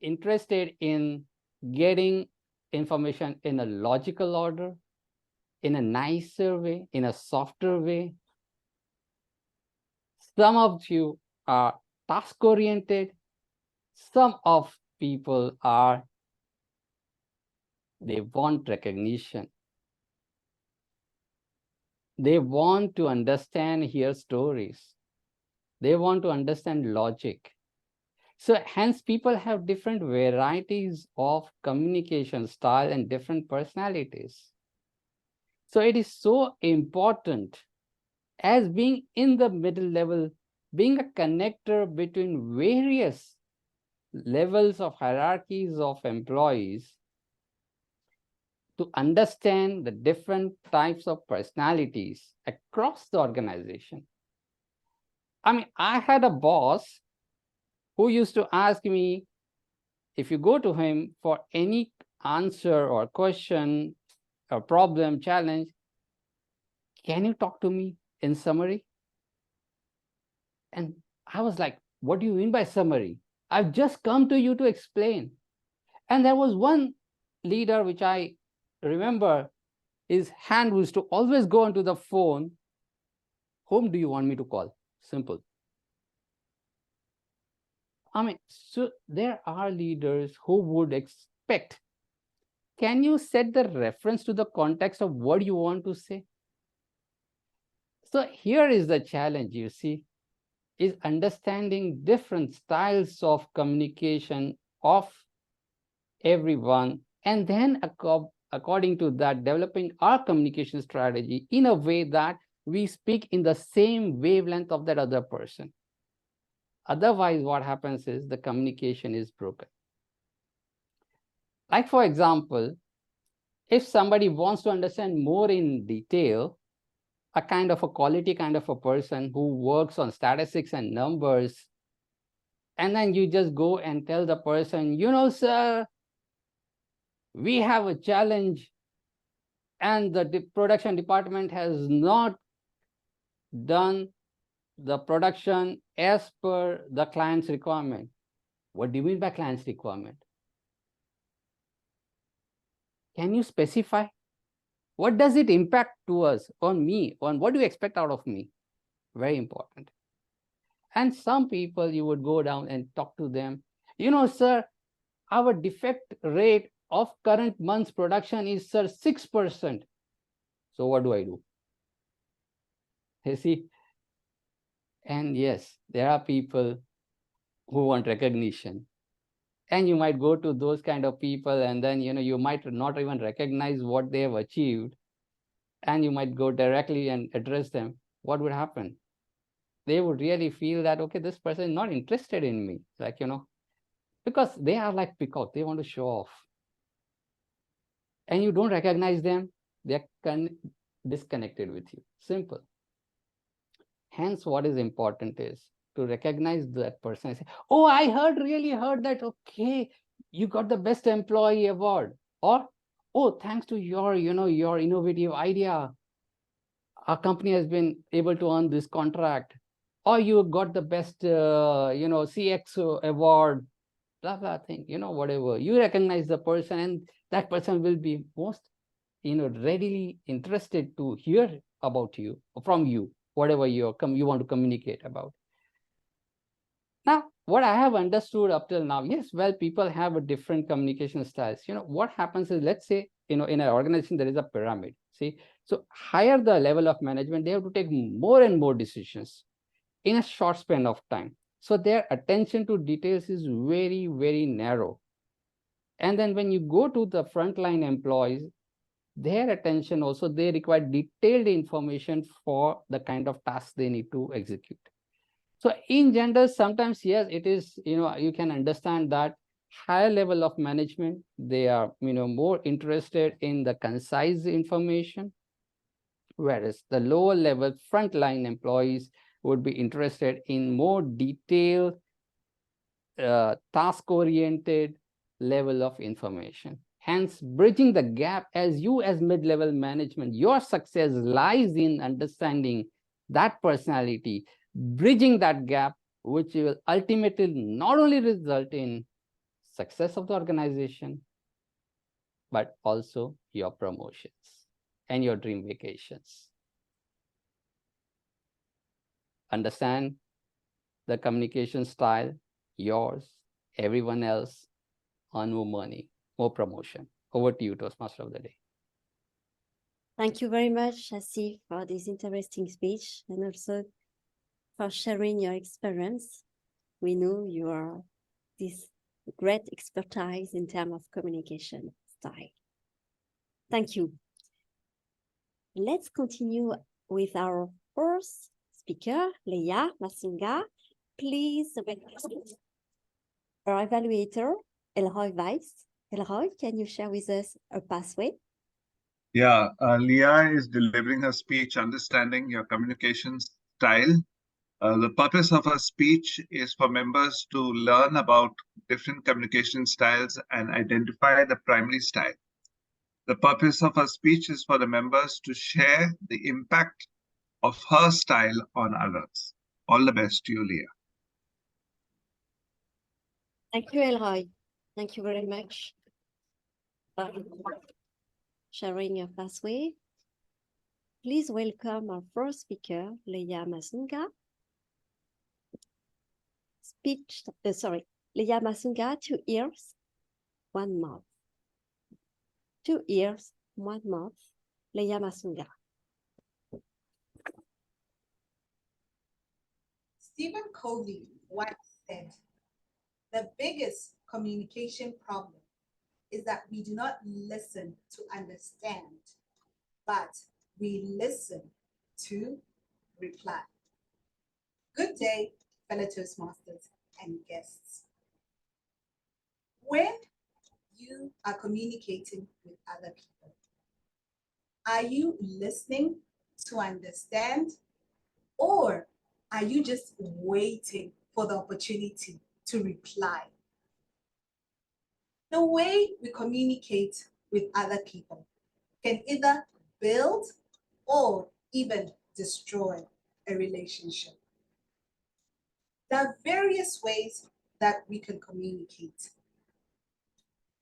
interested in getting information in a logical order, in a nicer way, in a softer way. Some of you are task-oriented. Some of people are, they want recognition. They want to understand, hear stories. They want to understand logic. So hence people have different varieties of communication style and different personalities. So it is so important as being in the middle level, being a connector between various levels of hierarchies of employees, to understand the different types of personalities across the organization. I mean, I had a boss who used to ask me, if you go to him for any answer or question or problem, challenge, can you talk to me in summary? And I was like, what do you mean by summary? I've just come to you to explain. And there was one leader which I remember, his hand was to always go onto the phone. Whom do you want me to call? Simple. I mean, so there are leaders who would expect, can you set the reference to the context of what you want to say? So here is the challenge, you see, is understanding different styles of communication of everyone, and then according to that, developing our communication strategy in a way that we speak in the same wavelength of that other person. Otherwise, what happens is the communication is broken. Like, for example, if somebody wants to understand more in detail, a kind of a quality kind of a person who works on statistics and numbers, and then you just go and tell the person, you know, sir, we have a challenge and the production department has not done the production as per the client's requirement. What do you mean by client's requirement? Can you specify? What does it impact to us, on me, on what do you expect out of me? Very important. And some people, you would go down and talk to them. You know, sir, our defect rate of current month's production is, sir, 6%. So what do I do? You see? And yes, there are people who want recognition. And you might go to those kind of people, and then, you know, you might not even recognize what they have achieved. And you might go directly and address them. What would happen? They would really feel that, okay, this person is not interested in me. Like, you know, because they are like peacock, they want to show off. And you don't recognize them, they're disconnected with you. Simple. Hence, what is important is to recognize that person and say, oh, I really heard that, okay, you got the best employee award. Or, oh, thanks to your, you know, your innovative idea, our company has been able to earn this contract. Or you got the best, you know, CX award, blah, blah thing, you know, whatever. You recognize the person, and that person will be most, you know, readily interested to hear about you, from you, whatever you want to communicate about. Now, what I have understood up till now, yes, well, people have a different communication styles. You know, what happens is, let's say, you know, in an organization, there is a pyramid. See, so higher the level of management, they have to take more and more decisions in a short span of time. So their attention to details is very, very narrow. And then when you go to the frontline employees, their attention also, they require detailed information for the kind of tasks they need to execute. So in general, sometimes, yes, it is, you know, you can understand that higher level of management, they are, you know, more interested in the concise information, whereas the lower level frontline employees would be interested in more detailed, task-oriented level of information. Hence, bridging the gap, as you as mid-level management, your success lies in understanding that personality, bridging that gap, which will ultimately not only result in success of the organization, but also your promotions and your dream vacations. Understand the communication style, yours, everyone else, earn more money, more promotion. Over to you, Toastmaster of the Day. Thank you very much, Asif, for this interesting speech, and also for sharing your experience. We know you are this great expertise in terms of communication style. Thank you. Let's continue with our first speaker, Leya Musunga. Please welcome our evaluator, Elroy Weiss. Elroy, can you share with us a pathway? Yeah, Leya is delivering her speech, Understanding Your Communication Style. The purpose of her speech is for members to learn about different communication styles and identify the primary style. The purpose of her speech is for the members to share the impact of her style on others. All the best to you, Leya. Thank you, Elroy. Thank you very much for sharing your pathway. Please welcome our first speaker, Leya Musunga. Leya Musunga, 2 years, 1 month. 2 years, 1 month, Leya Musunga. Stephen Covey once said, "The biggest communication problem is that we do not listen to understand, but we listen to reply." Good day, fellow Toastmasters and guests. When you are communicating with other people, are you listening to understand, or are you just waiting for the opportunity to reply? The way we communicate with other people can either build or even destroy a relationship. There are various ways that we can communicate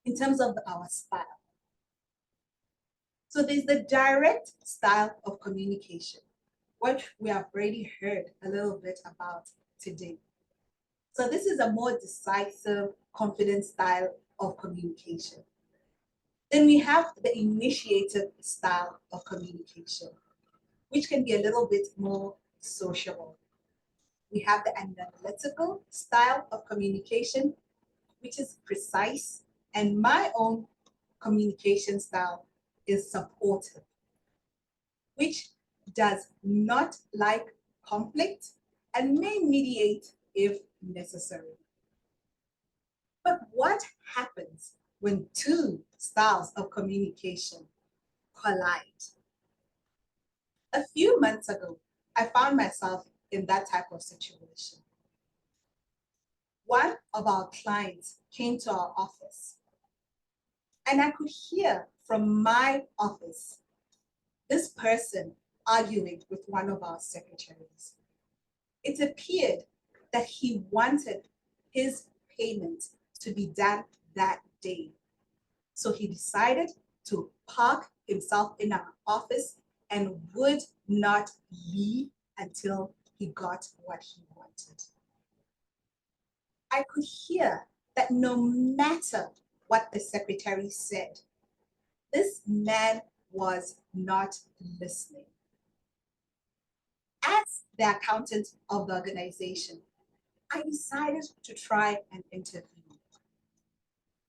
in terms of our style. So there's the direct style of communication, which we have already heard a little bit about today. So this is a more decisive, confident style of communication. Then we have the initiative style of communication, which can be a little bit more sociable. We have the analytical style of communication, which is precise, and my own communication style is supportive, which does not like conflict and may mediate if necessary. But what happens when two styles of communication collide? A few months ago, I found myself in that type of situation. One of our clients came to our office, and I could hear from my office this person arguing with one of our secretaries. It appeared that he wanted his payment to be done that day. So he decided to park himself in our office and would not leave until he got what he wanted. I could hear that no matter what the secretary said, this man was not listening. As the accountant of the organization, I decided to try and intervene.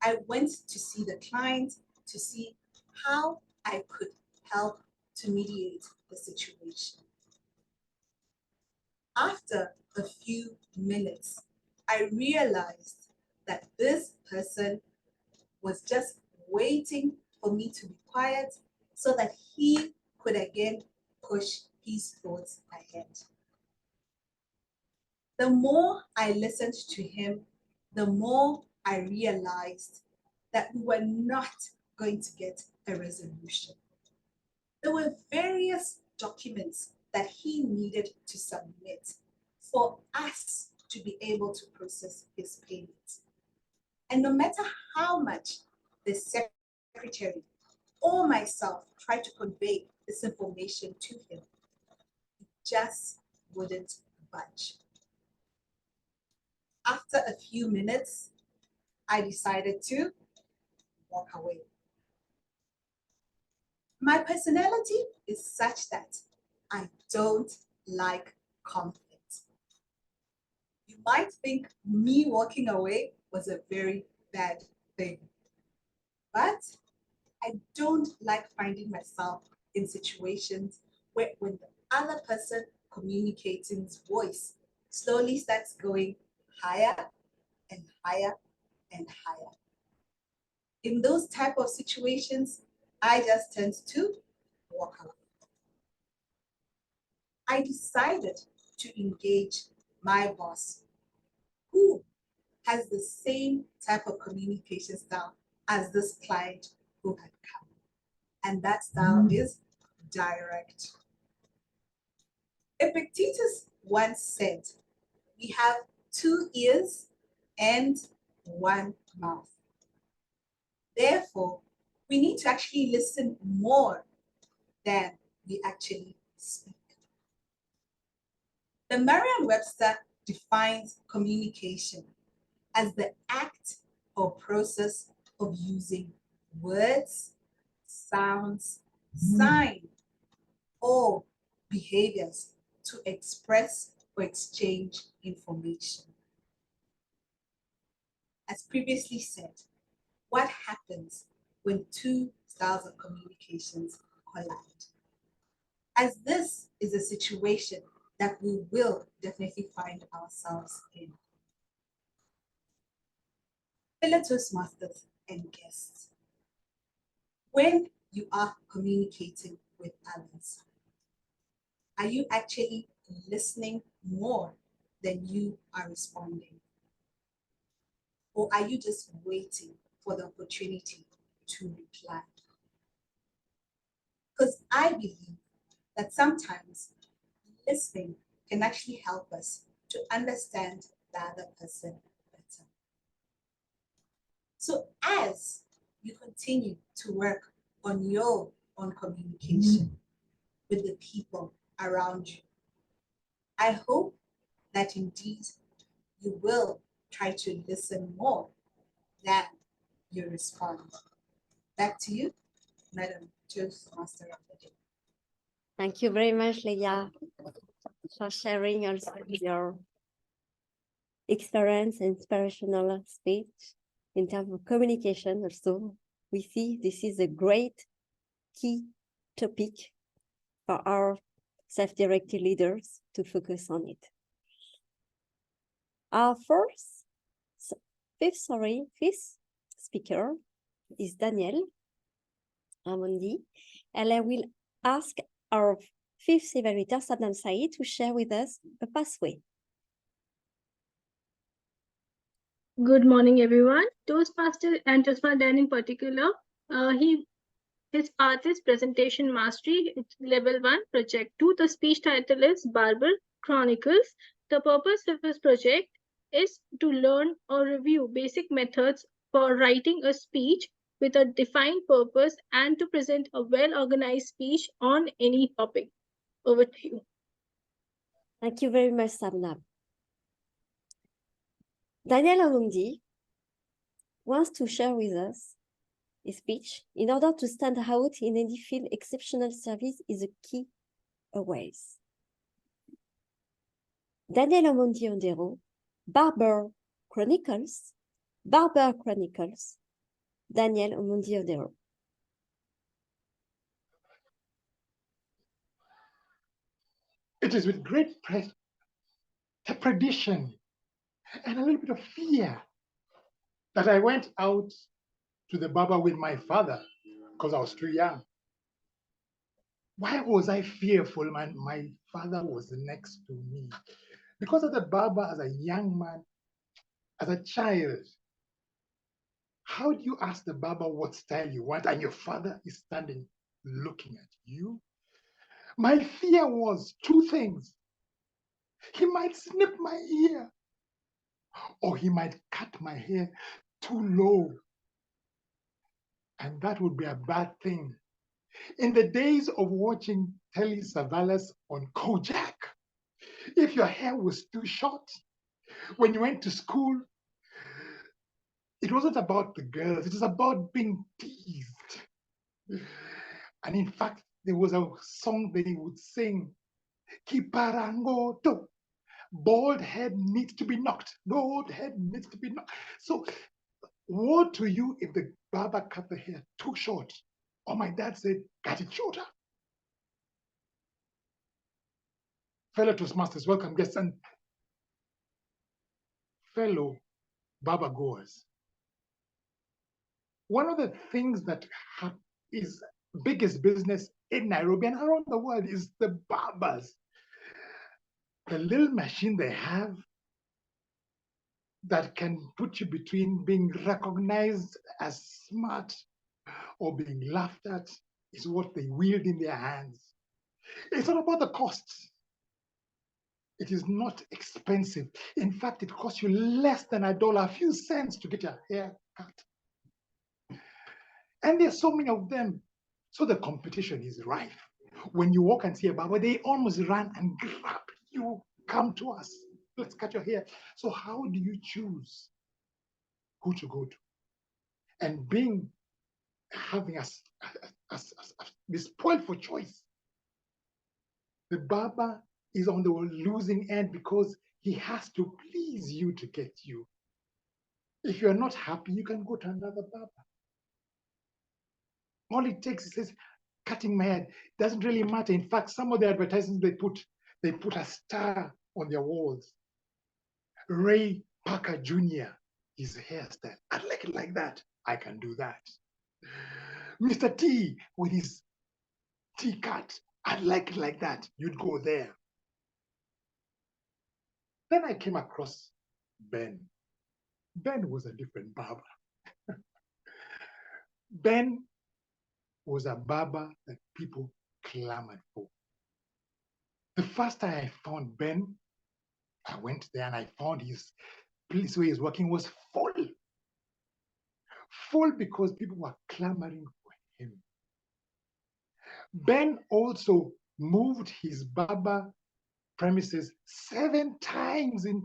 I went to see the client to see how I could help to mediate the situation. After a few minutes, I realized that this person was just waiting for me to be quiet so that he could again push his thoughts ahead. The more I listened to him, the more I realized that we were not going to get a resolution. There were various documents that he needed to submit for us to be able to process his payment. And no matter how much the secretary or myself tried to convey this information to him, he just wouldn't budge. After a few minutes, I decided to walk away. My personality is such that I don't like conflict. You might think me walking away was a very bad thing, but I don't like finding myself in situations where when the other person communicating's voice slowly starts going higher and higher and higher. In those type of situations, I just tend to walk away. I decided to engage my boss, who has the same type of communication style as this client who had come. And that style is direct. Epictetus once said, we have 2 ears and 1 mouth. Therefore, we need to actually listen more than we actually speak. The Merriam-Webster defines communication as the act or process of using words, sounds, signs, or behaviors to express or exchange information. As previously said, what happens when 2 styles of communications collide? As this is a situation that we will definitely find ourselves in. Fellow Toastmasters and guests, when you are communicating with others, are you actually listening more than you are responding? Or are you just waiting for the opportunity to reply? Because I believe that sometimes listening can actually help us to understand the other person better. So as you continue to work on your own communication with the people around you, I hope that indeed you will try to listen more than you respond. Back to you, Madam Toastmaster of the Day. Thank you very much, Leya, for sharing also your experience and inspirational speech in terms of communication. Also, we see this is a great key topic for our self-directed leaders to focus on it. Our fifth speaker is Daniel Omondi, and I will ask our fifth evaluator, Sabnam Saiyed, to share with us a pathway. Good morning, everyone. Toastmaster and Toastmaster Dan in particular, his path is presentation mastery. It's level 1, project 2. The speech title is Barber, Chronicles. The purpose of this project is to learn or review basic methods for writing a speech with a defined purpose and to present a well-organized speech on any topic. Over to you. Thank you very much, Sabnam. Daniel Omondi wants to share with us his speech. In order to stand out in any field, exceptional service is a key always. Daniel Omondi Odero, Barber Chronicles, Daniel Omondi Odero. It is with great trepidation and a little bit of fear that I went out to the barber with my father because I was too young. Why was I fearful, man? My father was next to me. Because of the barber as a young man, as a child, how do you ask the barber what style you want and your father is standing looking at you? My fear was 2 things. He might snip my ear or he might cut my hair too low. And that would be a bad thing. In the days of watching telesavalas on Kojak, if your hair was too short, when you went to school, it wasn't about the girls, it was about being teased. And in fact, there was a song that he would sing, Kiparangoto, bald head needs to be knocked, bald head needs to be knocked. So woe to you if the barber cut the hair too short, or my dad said, cut it shorter. Fellow Toastmasters, welcome guests, and fellow barber goers. One of the things that is biggest business in Nairobi and around the world is the barbers. The little machine they have, that can put you between being recognized as smart or being laughed at is what they wield in their hands. It's not about the costs. It is not expensive. In fact, it costs you less than $1, a few cents to get your hair cut. And there's so many of them. So the competition is rife. When you walk and see a barber, they almost run and grab you. Come to us. Let's cut your hair. So how do you choose who to go to? And having us be spoiled for choice. The barber is on the losing end because he has to please you to get you. If you're not happy, you can go to another barber. All it takes is says, cutting my hair. Doesn't really matter. In fact, some of the advertisements they put a star on their walls. Ray Parker Jr., his hairstyle. I like it like that. I can do that. Mr. T with his T cut. I like it like that. You'd go there. Then I came across Ben. Ben was a different barber. Ben was a barber that people clamored for. The first time I found Ben, I went there and I found his place where he was working was full. Full because people were clamoring for him. Ben also moved his barber premises 7 times in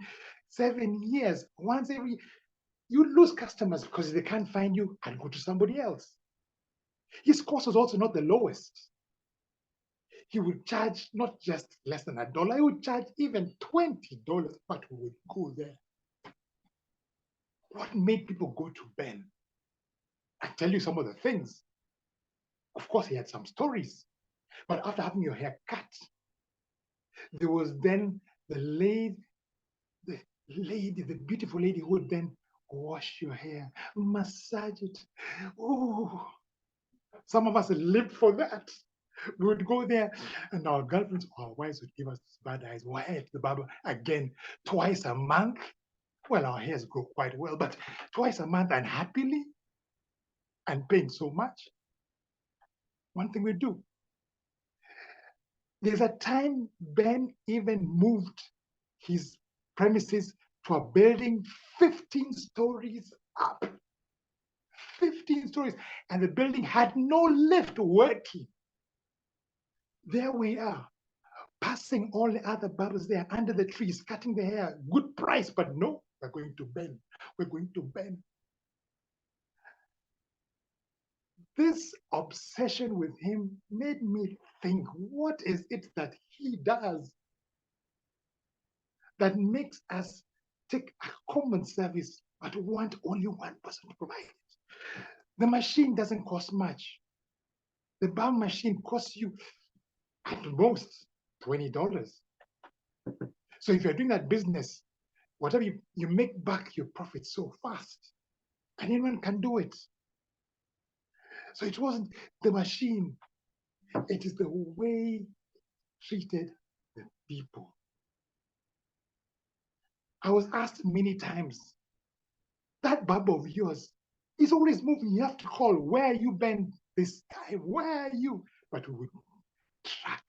7 years. Once every, you lose customers because they can't find you and go to somebody else. His cost was also not the lowest. He would charge not just less than $1, he would charge even $20, but we would go there. What made people go to Ben? I tell you some of the things. Of course, he had some stories. But after having your hair cut, there was then the beautiful lady who would then wash your hair, massage it. Oh, some of us lived for that. We would go there, and our girlfriends, our wives would give us bad eyes. Why at the barber again twice a month? Well, our hairs grow quite well, but twice a month and happily and paying so much. One thing we do. There's a time Ben even moved his premises to a building 15 stories up. 15 stories, and the building had no lift working. There we are, passing all the other barbers there under the trees, cutting the hair, good price, but no, we're going to Ben. We're going to Ben. This obsession with him made me think, what is it that he does that makes us take a common service but want only one person to provide it? The machine doesn't cost much. The barber machine costs you at most $20. So if you're doing that business, whatever you make back your profit so fast, and anyone can do it. So it wasn't the machine, it is the way treated the people. I was asked many times, that barber of yours is always moving. You have to call, where are you, Ben, this time? Where are you? But we would track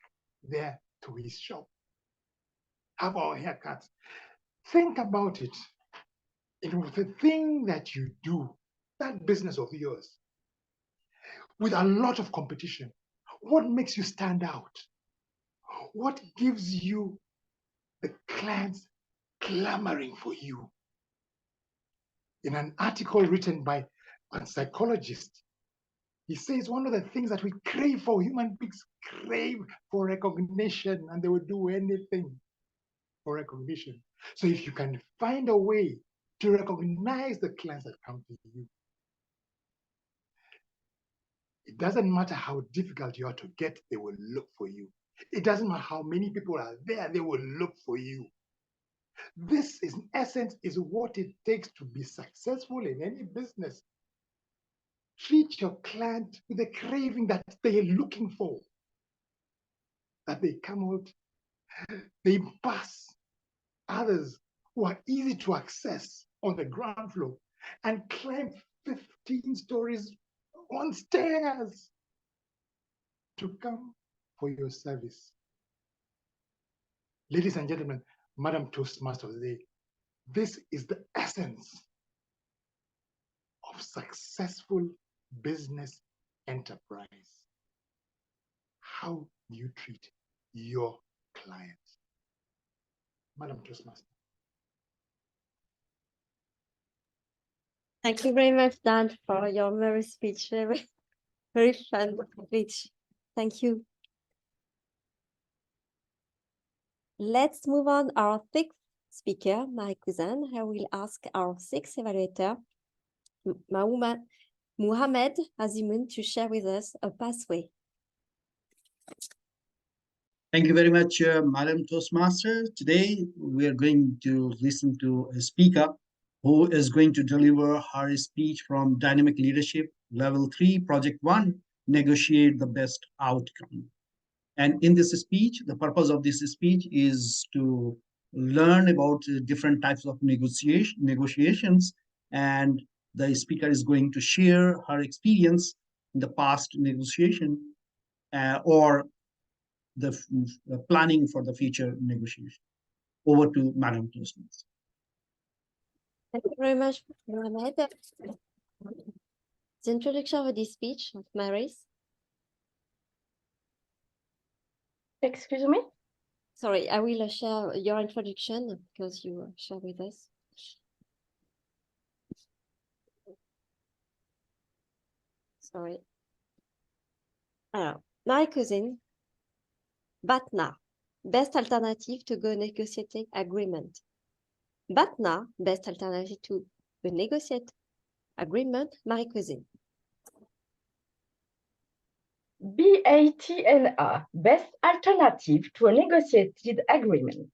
there to his shop, have our haircuts. Think about it. It was the thing that you do, that business of yours, with a lot of competition. What makes you stand out? What gives you the clients clamoring for you? In an article written by a psychologist, he says one of the things that we crave for, human beings crave for recognition, and they will do anything for recognition. So if you can find a way to recognize the clients that come to you, it doesn't matter how difficult you are to get, they will look for you. It doesn't matter how many people are there, they will look for you. This, in essence, is what it takes to be successful in any business. Treat your client with the craving that they are looking for, that they come out, they pass others who are easy to access on the ground floor and climb 15 stories on stairs to come for your service. Ladies and gentlemen, Madam Toastmaster of the Day, this is the essence of successful business enterprise. How do you treat your clients? Madam Toastmaster. Thank you very much, Dan, for your very speech. Very, very fun speech. Thank you. Let's move on. Our sixth speaker, my cousin. I will ask our sixth evaluator, Mohamed Azimun, to share with us a pathway. Thank you very much, Madam Toastmaster. Today, we are going to listen to a speaker who is going to deliver her speech from Dynamic Leadership Level 3, Project 1, Negotiate the Best Outcome. And in this speech, the purpose of this speech is to learn about different types of negotiations, and the speaker is going to share her experience in the past negotiation or the planning for the future negotiation. Over to Madam Toastmaster. Thank you very much, Mohamed. The introduction of this speech of Mary's. Excuse me? Sorry, I will share your introduction because you share with us. Sorry. My cousin, BATNA, best alternative to go negotiate agreement. BATNA, best alternative to go negotiate agreement, my cousin. BATNA, best alternative to a negotiated agreement.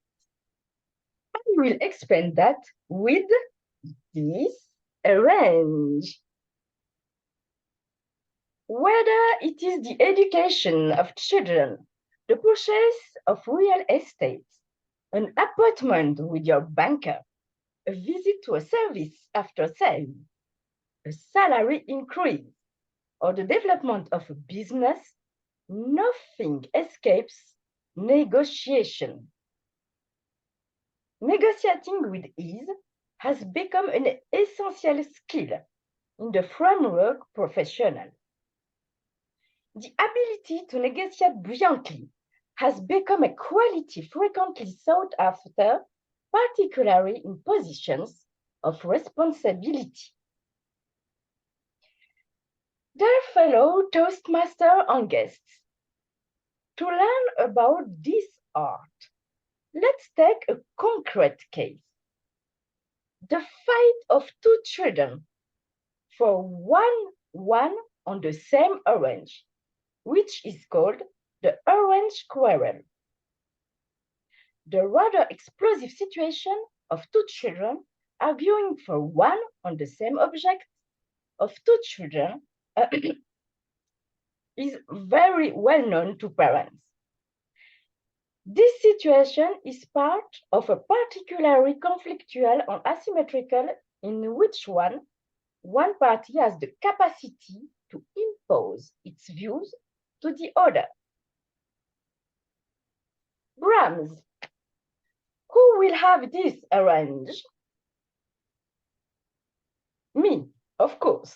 I will explain that with this arrange. Whether it is the education of children, the purchase of real estate, an appointment with your banker, a visit to a service after sale, a salary increase, or the development of a business, nothing escapes negotiation. Negotiating with ease has become an essential skill in the framework professional. The ability to negotiate brilliantly has become a quality frequently sought after, particularly in positions of responsibility. Dear fellow Toastmaster and guests, to learn about this art, let's take a concrete case. The fight of two children for one on the same orange, which is called the orange quarrel. The rather explosive situation of two children arguing for one on the same object of two children is very well known to parents. This situation is part of a particularly conflictual and asymmetrical in which one party has the capacity to impose its views to the other. Brahms, who will have this arranged? Me, of course,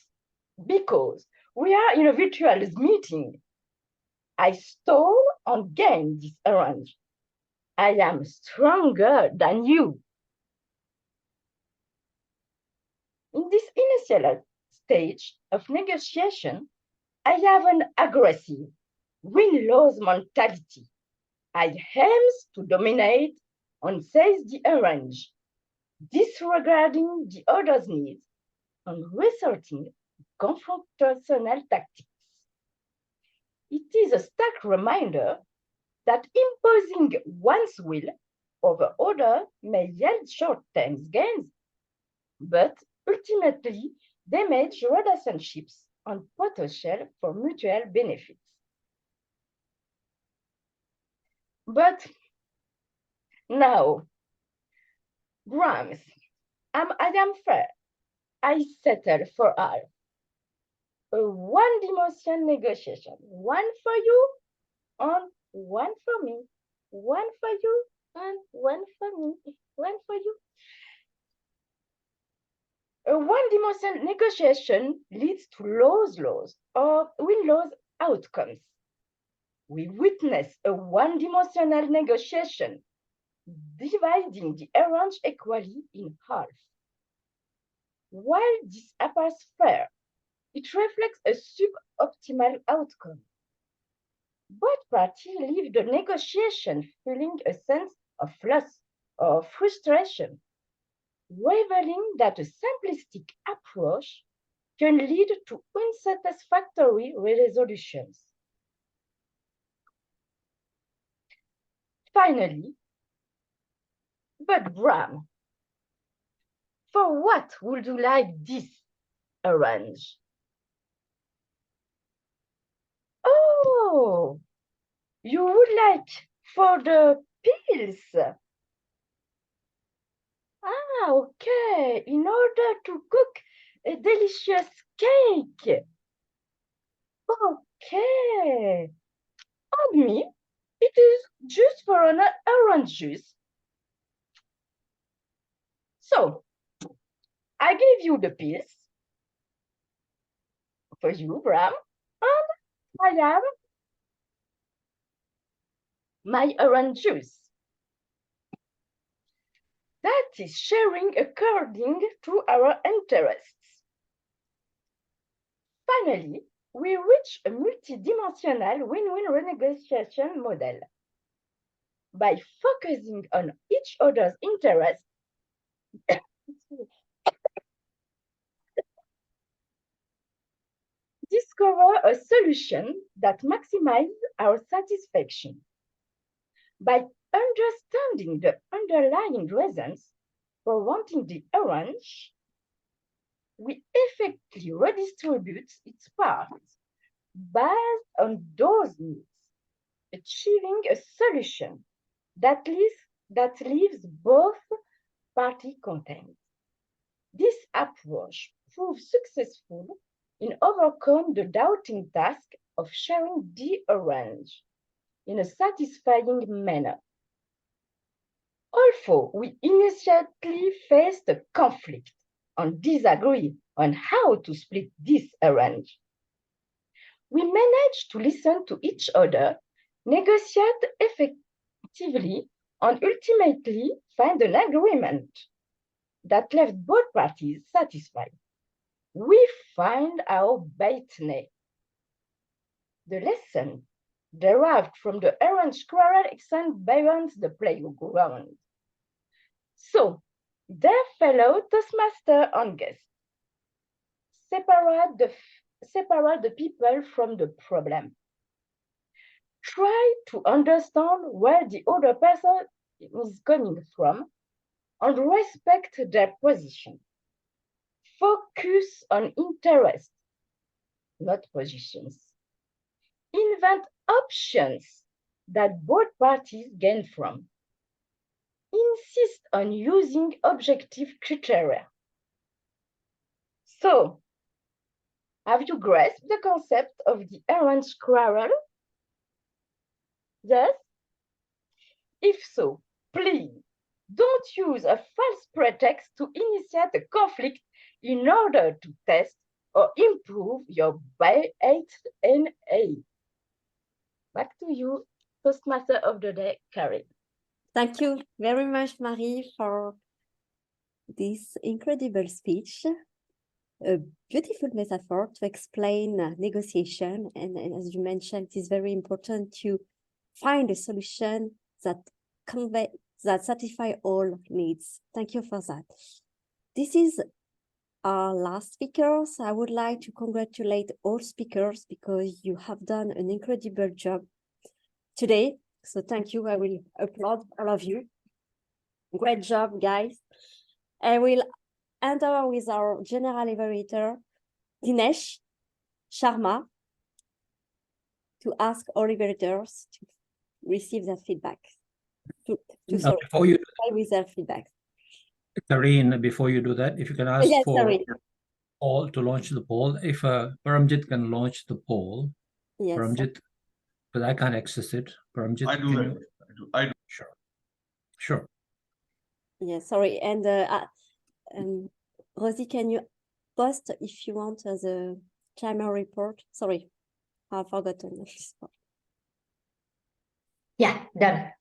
because we are in a virtual meeting. I stole and gained this arrangement. I am stronger than you. In this initial stage of negotiation, I have an aggressive, win-lose mentality. I aim to dominate and seize the arrange, disregarding the other's needs and resorting to confrontational tactics. It is a stark reminder that imposing one's will over other may yield short-term gains, but ultimately damage relationships and potential for mutual benefits. But now, Brahms, I am fair. I settle for all. A one-dimension negotiation. One for you and one for me. One for you and one for me. One for you. A one-dimensional negotiation leads to laws or win-loss outcomes. We witness a one-dimensional negotiation dividing the arrange equally in half. While this appears fair, it reflects a suboptimal outcome. Both parties leave the negotiation feeling a sense of loss or frustration, revealing that a simplistic approach can lead to unsatisfactory resolutions. Finally, but Brahm, for what would you like this arrange? Oh, you would like for the pills. Ah, okay, in order to cook a delicious cake. Okay. And me, it is just for an orange juice. So, I give you the pills for you, Brahm, and I have my orange juice. That is sharing according to our interests. Finally, we reach a multidimensional win-win renegotiation model. By focusing on each other's interests, discover a solution that maximizes our satisfaction. By understanding the underlying reasons for wanting the orange, we effectively redistribute its parts based on those needs, achieving a solution that leaves both parties content. This approach proves successful in overcoming the daunting task of sharing the orange in a satisfying manner. Although we initially faced a conflict and disagree on how to split this orange, we managed to listen to each other, negotiate effectively, and ultimately find an agreement that left both parties satisfied. We find our BATNA. The lesson derived from the orange quarrel extends beyond the playground. So, dear fellow Toastmaster and guests, separate the people from the problem. Try to understand where the other person is coming from and respect their position. Focus on interest, not positions. Invent options that both parties gain from. Insist on using objective criteria. So, have you grasped the concept of the orange quarrel? Yes? If so, please don't use a false pretext to initiate a conflict in order to test or improve your BATNA. Back to you, Toastmaster of the Day, Carine. Thank you very much, Marie, for this incredible speech. A beautiful metaphor to explain negotiation. And as you mentioned, it is very important to find a solution that satisfy all needs. Thank you for that. This is our last speakers. I would like to congratulate all speakers because you have done an incredible job today. So thank you. I will applaud all of you. Great job, guys. I will enter with our general evaluator, Dinesh Sharma, to ask all evaluators to receive their feedback. With their feedback. Carine, before you do that, if you can ask Yes, for sorry. Paul to launch the poll. If Paramjit can launch the poll, Yes. Paramjit, because I can't access it. Paramjit, I do can that. you? I do. Sure. Sure. Yes, sorry. And Rosie, can you post if you want the timer report? Sorry, I've forgotten this part. Yeah, done.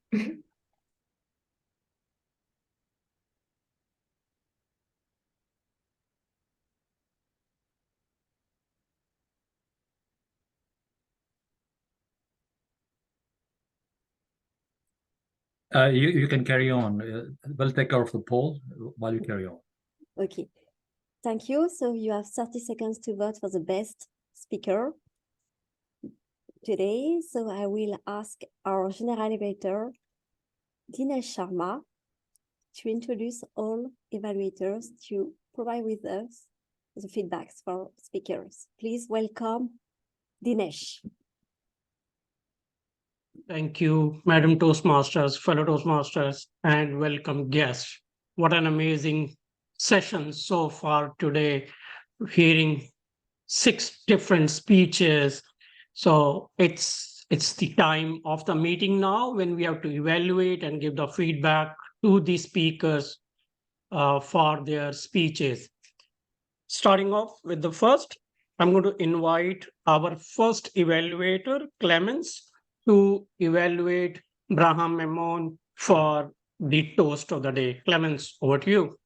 You can carry on. We'll take care of the poll while you carry on. Okay, thank you. So you have 30 seconds to vote for the best speaker today. So I will ask our general evaluator, Dinesh Sharma, to introduce all evaluators to provide with us the feedbacks for speakers. Please welcome Dinesh. Thank you, Madam Toastmasters, fellow Toastmasters, and welcome guests. What an amazing session so far today, hearing 6 different speeches. So it's the time of the meeting now when we have to evaluate and give the feedback to the speakers for their speeches. Starting off with the first, I'm going to invite our first evaluator, Clemens, to evaluate Brahm Memone for the toast of the day. Clemens, over to you.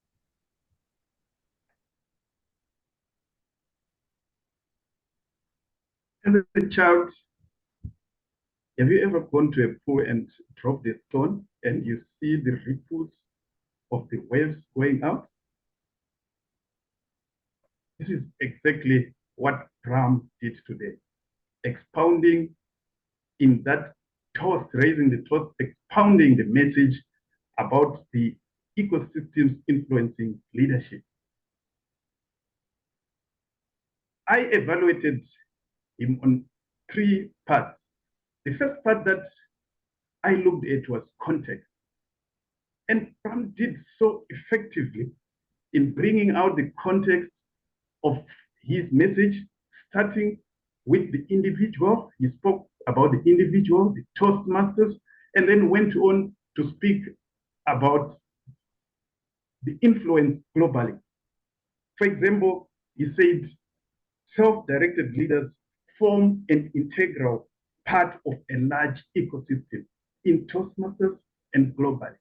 As a child, have you ever gone to a pool and dropped the stone and you see the ripples of the waves going out? This is exactly what Brahm did today, expounding in that toast, raising the toast, expounding the message about the ecosystems influencing leadership. I evaluated him on 3 parts. The first part that I looked at was context. And Brahm did so effectively in bringing out the context of his message, starting with the individual. He spoke about the individual, the Toastmasters, and then went on to speak about the influence globally. For example, he said self-directed leaders form an integral part of a large ecosystem in Toastmasters and globally.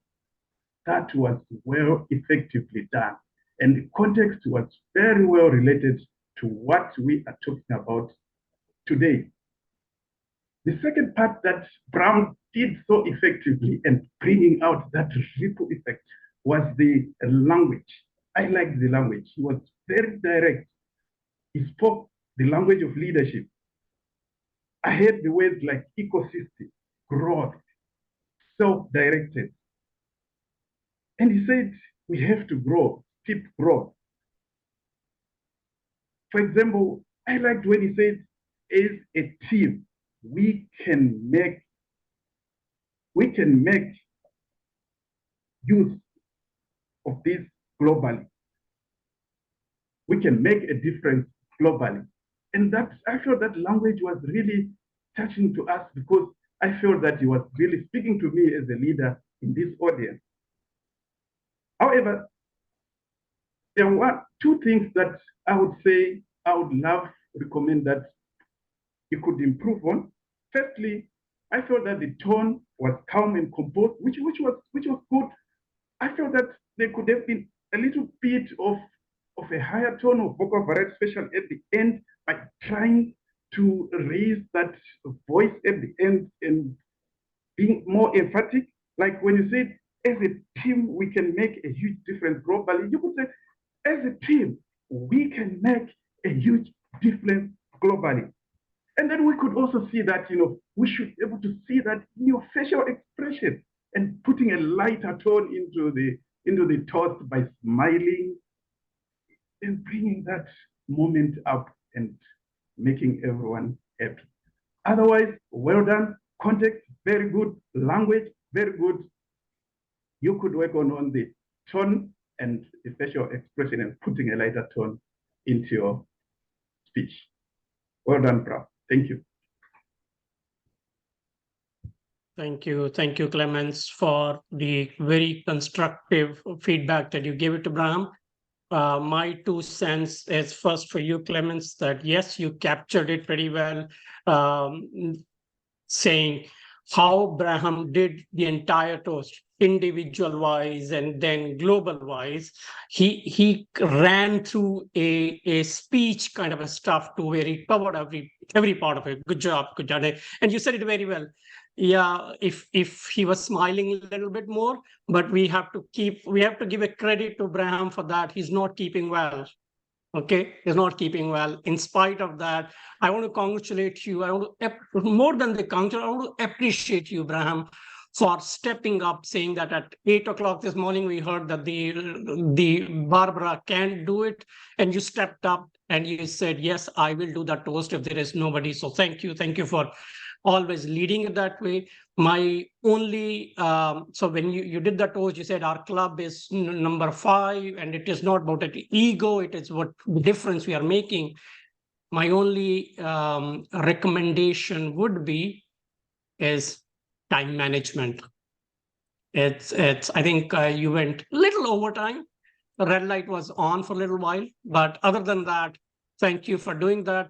That was well effectively done. And the context was very well related to what we are talking about today. The second part that Brahm did so effectively and bringing out that ripple effect was the language. I liked the language. He was very direct. He spoke the language of leadership. I heard the words like ecosystem, growth, self-directed. And he said, we have to grow, keep growth. For example, I liked when he said, as a team, we can make use of this globally. We can make a difference globally. And that I felt that language was really touching to us because I felt that he was really speaking to me as a leader in this audience. However, there were 2 things that I would say I would recommend that he could improve on. Firstly, I felt that the tone was calm and composed, which was good. I felt that there could have been a little bit of a higher tone of vocal variety, especially at the end, by trying to raise that voice at the end and being more emphatic. Like when you said, as a team, we can make a huge difference globally. You could say, as a team, we can make a huge difference globally. And then we could also see that, we should be able to see that in your facial expression and putting a lighter tone into the toast by smiling and bringing that moment up and making everyone happy. Otherwise, well done. Context, very good. Language, very good. You could work on the tone and especially your expression and putting a lighter tone into your speech. Well done, Brahm. Thank you. Thank you, Clemens, for the very constructive feedback that you gave it to Brahm. My 2 cents is first for you, Clemens, that yes, you captured it pretty well, saying how Brahm did the entire toast, individual wise and then global wise. He ran through a speech kind of a stuff to where he covered every part of it. Good job. And you said it very well. Yeah, if he was smiling a little bit more, but we have to give a credit to Brahm for that. He's not keeping well. Okay, he's not keeping well. In spite of that, I want to congratulate you. I want to, more than the congratulate, I want to appreciate you, Brahm, for stepping up, saying that at 8 o'clock this morning, we heard that the Barbara can't do it. And you stepped up and you said, yes, I will do the toast if there is nobody. So thank you for always leading it that way. My only, so when you did the toast, you said our club is number 5, and it is not about an ego, it is what the difference we are making. My only recommendation would be is time management. It's I think you went a little overtime. The red light was on for a little while, but other than that, thank you for doing that.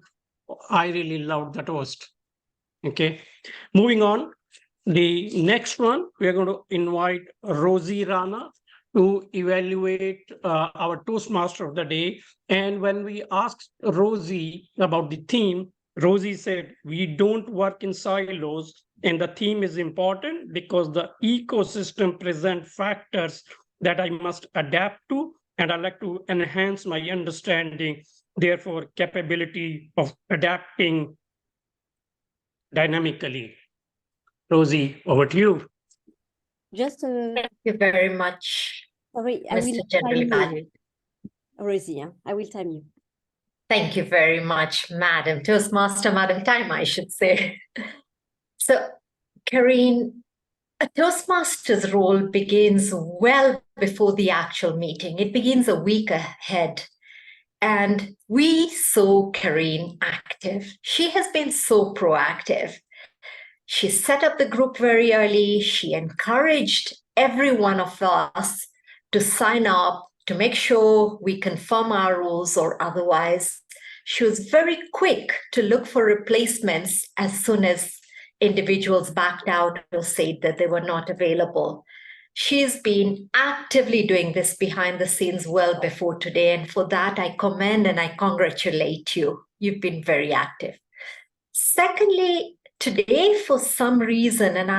I really loved the toast. Okay, moving on. The next one, we are going to invite Rosie Rana to evaluate our Toastmaster of the day. And when we asked Rosie about the theme, Rosie said, we don't work in silos, and the theme is important because the ecosystem presents factors that I must adapt to, and I like to enhance my understanding, therefore capability of adapting dynamically. Rosie, over to you. Just Thank you very much, sorry, Mr. Generally Valued. Rosie, I will time you. Thank you very much, Madam Toastmaster, Madam Time, I should say. So, Carine, a Toastmaster's role begins well before the actual meeting. It begins a week ahead. And we saw Carine active. She has been so proactive. She set up the group very early. She encouraged every one of us to sign up, to make sure we confirm our roles or otherwise. She was very quick to look for replacements as soon as individuals backed out or said that they were not available. She's been actively doing this behind the scenes well before today. And for that, I commend and I congratulate you. You've been very active. Secondly, today, for some reason, and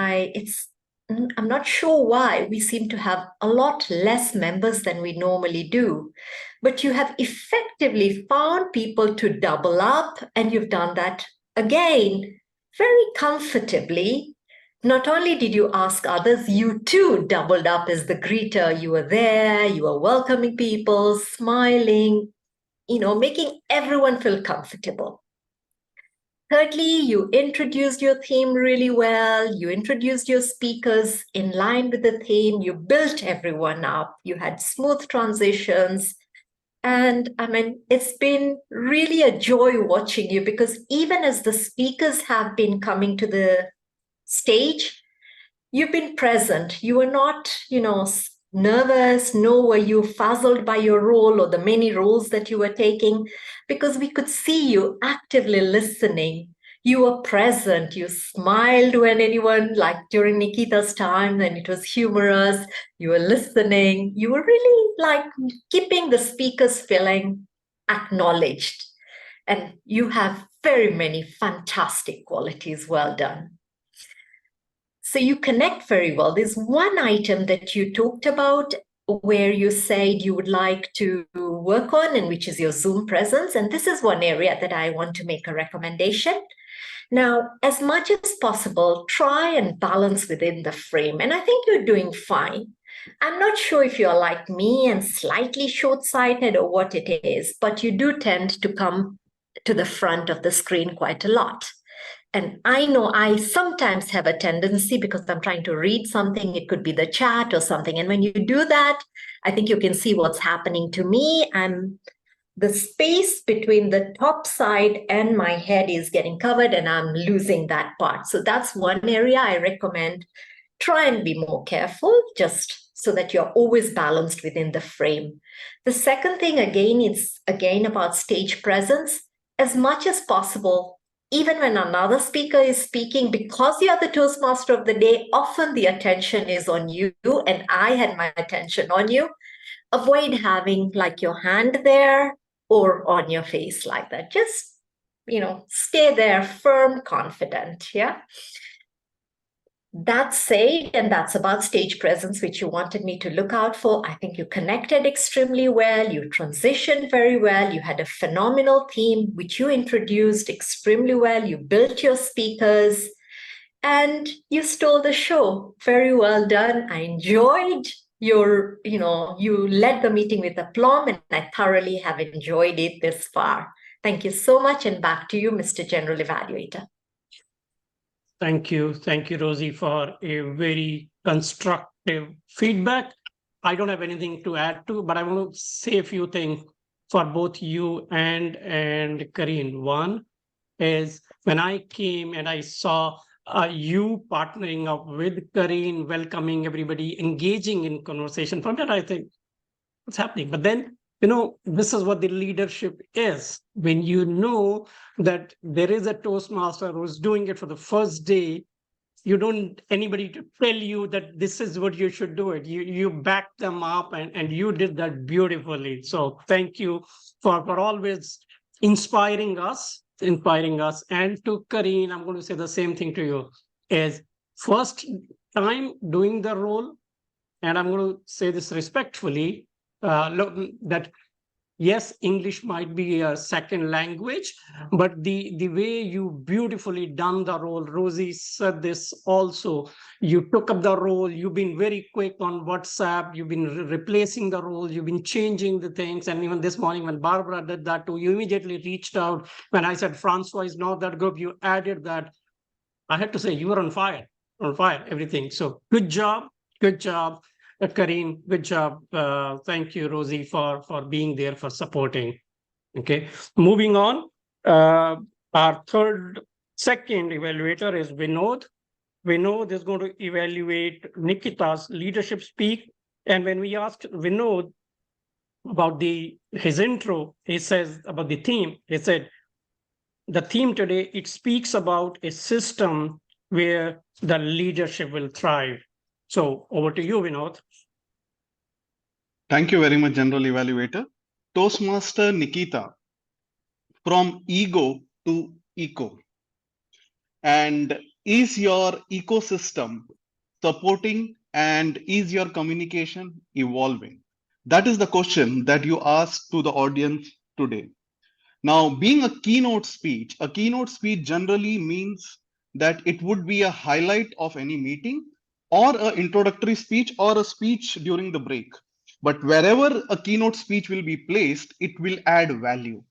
I'm not sure why, we seem to have a lot less members than we normally do. But you have effectively found people to double up, and you've done that again very comfortably. Not only did you ask others, you too doubled up as the greeter. You were there, you were welcoming people, smiling, making everyone feel comfortable. Thirdly, you introduced your theme really well. You introduced your speakers in line with the theme. You built everyone up. You had smooth transitions. And I mean, it's been really a joy watching you, because even as the speakers have been coming to the stage, you've been present. You were not, nervous, nor were you fuzzled by your role or the many roles that you were taking, because we could see you actively listening. You were present. You smiled when anyone, like during Nikhita's time, then it was humorous. You were listening. You were really like keeping the speakers feeling acknowledged. And you have very many fantastic qualities. Well done. So you connect very well. There's one item that you talked about where you said you would like to work on, and which is your Zoom presence. And this is one area that I want to make a recommendation. Now, as much as possible, try and balance within the frame. And I think you're doing fine. I'm not sure if you're like me and slightly short-sighted or what it is, but you do tend to come to the front of the screen quite a lot. And I know I sometimes have a tendency, because I'm trying to read something, it could be the chat or something. And when you do that, I think you can see what's happening to me. The space between the top side and my head is getting covered, and I'm losing that part. So that's one area I recommend. Try and be more careful, just so that you're always balanced within the frame. The second thing, again, is about stage presence. As much as possible, even when another speaker is speaking, because you are the Toastmaster of the day, often the attention is on you, and I had my attention on you. Avoid having like your hand there or on your face like that. Just, stay there, firm, confident, yeah? That said, and that's about stage presence, which you wanted me to look out for. I think you connected extremely well. You transitioned very well. You had a phenomenal theme, which you introduced extremely well. You built your speakers and you stole the show. Very well done. I enjoyed you led the meeting with aplomb, and I thoroughly have enjoyed it this far. Thank you so much. And back to you, Mr. General Evaluator. Thank you, Rosie, for a very constructive feedback. I don't have anything to add to, but I want to say a few things for both you and Carine. One is when I came and I saw you partnering up with Carine, welcoming everybody, engaging in conversation. From that, I think what's happening. But then, this is what the leadership is. When you know that there is a Toastmaster who's doing it for the first day, you don't anybody to tell you that this is what you should do it. You back them up, and you did that beautifully. So thank you for always inspiring us. And to Carine, I'm going to say the same thing to you. Is first time doing the role, and I'm going to say this respectfully, that yes, English might be a second language, but the way you beautifully done the role, Rosie said this also, you took up the role, you've been very quick on WhatsApp, you've been replacing the role, you've been changing the things, and even this morning when Barbara did that too, you immediately reached out. When I said Francois is not that group, you added that. I had to say you were on fire, everything. So good job. Carine, good job. Thank you, Rosie, for being there, for supporting. Okay, moving on. Our second evaluator is Vinod. Vinod is going to evaluate Nikhita's leadership speak. And when we asked Vinod about his intro, he says about the theme, he said, the theme today, it speaks about a system where the leadership will thrive. So over to you, Vinod. Thank you very much, General Evaluator. Toastmaster Nikhita, from ego to eco. And is your ecosystem supporting, and is your communication evolving? That is the question that you asked to the audience today. Now, being a keynote speech generally means that it would be a highlight of any meeting, or an introductory speech, or a speech during the break. But wherever a keynote speech will be placed, it will add value.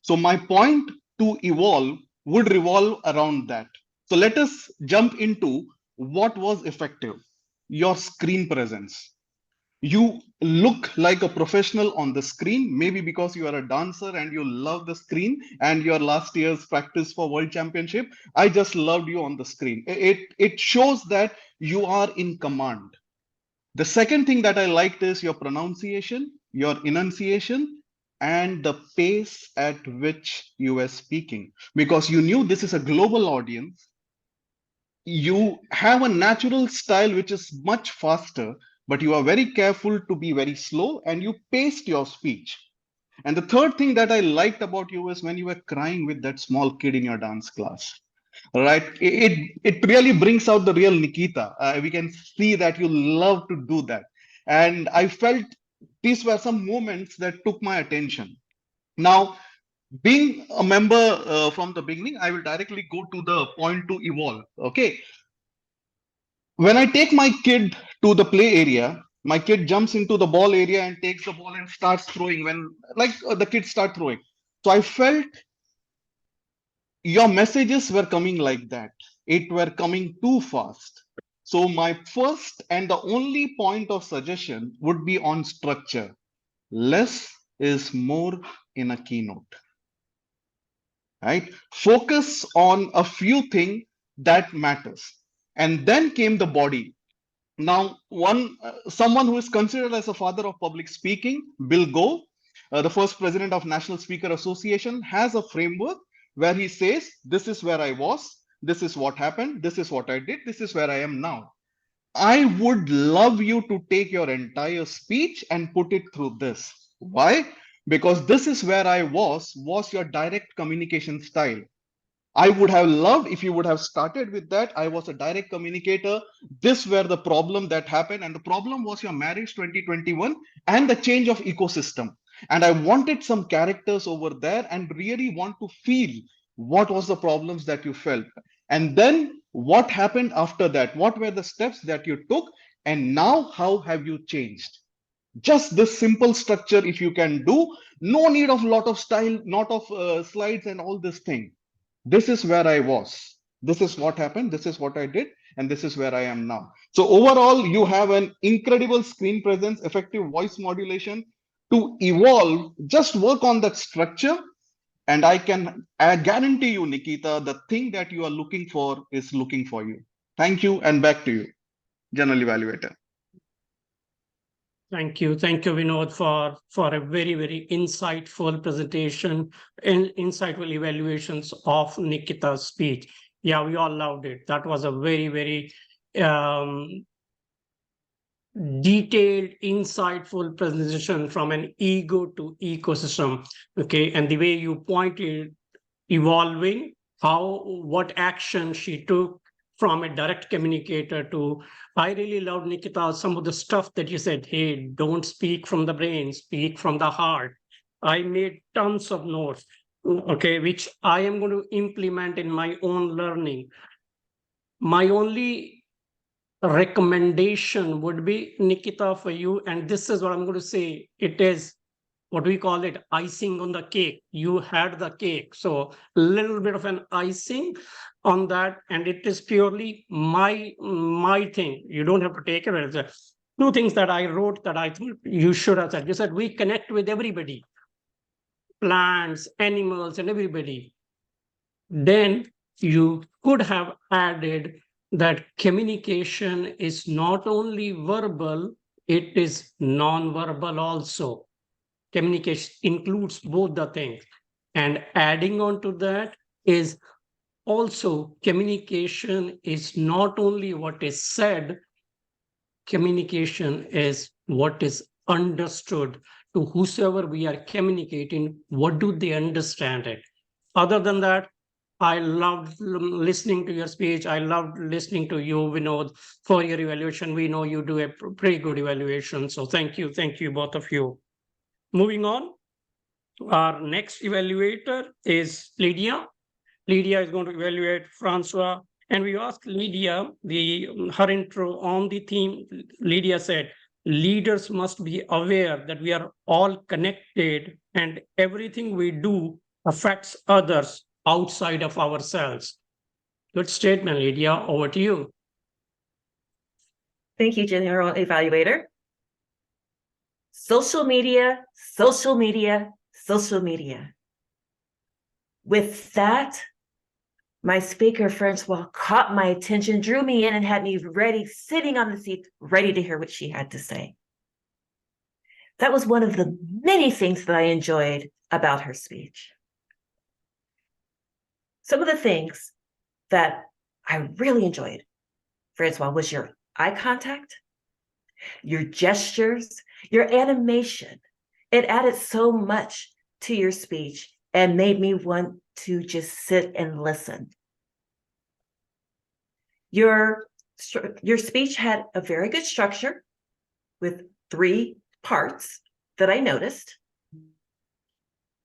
So my point to evolve would revolve around that. So let us jump into what was effective. Your screen presence. You look like a professional on the screen, maybe because you are a dancer and you love the screen, and your last year's practice for World Championship. I just loved you on the screen. It shows that you are in command. The second thing that I liked is your pronunciation, your enunciation, and the pace at which you were speaking, because you knew this is a global audience. You have a natural style which is much faster, but you are very careful to be very slow, and you paced your speech. And the third thing that I liked about you is when you were crying with that small kid in your dance class. Right? It really brings out the real Nikhita. We can see that you love to do that. And I felt these were some moments that took my attention. Now, being a member from the beginning, I will directly go to the point to evolve. Okay. When I take my kid to the play area, my kid jumps into the ball area and takes the ball and starts throwing when the kids start throwing. So I felt your messages were coming like that. It were coming too fast. So my first and the only point of suggestion would be on structure. Less is more in a keynote, right? Focus on a few things that matters. And then came the body. Now, someone who is considered as a father of public speaking, Bill Go, the first president of National Speaker Association, has a framework where he says, this is where I was, this is what happened, this is what I did, this is where I am now. I would love you to take your entire speech and put it through this. Why? Because this is where I was your direct communication style. I would have loved if you would have started with that. I was a direct communicator. This were the problem that happened. And the problem was your marriage 2021 and the change of ecosystem. And I wanted some characters over there and really want to feel what was the problems that you felt. And then what happened after that? What were the steps that you took? And now how have you changed? Just this simple structure, if you can do, no need of lot of style, not of slides and all this thing. This is where I was. This is what happened. This is what I did. And this is where I am now. So overall, you have an incredible screen presence, effective voice modulation. To evolve, just work on that structure. And I guarantee you, Nikhita, the thing that you are looking for is looking for you. Thank you. And back to you, General Evaluator. Thank you, Vinod, for a very, very insightful presentation and insightful evaluations of Nikhita's speech. Yeah, we all loved it. That was a very, very detailed, insightful presentation from an ego to ecosystem. Okay, and the way you pointed, evolving, what action she took from a direct communicator to, I really loved, Nikhita, some of the stuff that you said, hey, don't speak from the brain, speak from the heart. I made tons of notes, okay, which I am going to implement in my own learning. My only recommendation would be, Nikhita, for you, and this is what I'm going to say, it is what we call it, icing on the cake. You had the cake, so a little bit of an icing on that, and it is purely my thing. You don't have to take it. There's two things that I wrote that I think you should have said. You said we connect with everybody, plants, animals, and everybody. Then you could have added that communication is not only verbal, it is non-verbal also. Communication includes both the things. And adding on to that is also communication is not only what is said, communication is what is understood. To whosoever we are communicating, what do they understand it? Other than that, I loved listening to your speech. I loved listening to you, Vinod, for your evaluation. We know you do a pretty good evaluation. So thank you, both of you. Moving on, our next evaluator is Leya. Leya is going to evaluate Francois. And we asked Leya her intro on the theme. Leya said, leaders must be aware that we are all connected and everything we do affects others outside of ourselves. Good statement, Leya. Over to you. Thank you, General Evaluator. Social media, social media, social media. With that, my speaker, Francois, caught my attention, drew me in, and had me ready, sitting on the seat, ready to hear what she had to say. That was one of the many things that I enjoyed about her speech. Some of the things that I really enjoyed, Francois, was your eye contact, your gestures, your animation. It added so much to your speech and made me want to just sit and listen. Your speech had a very good structure with 3 parts that I noticed.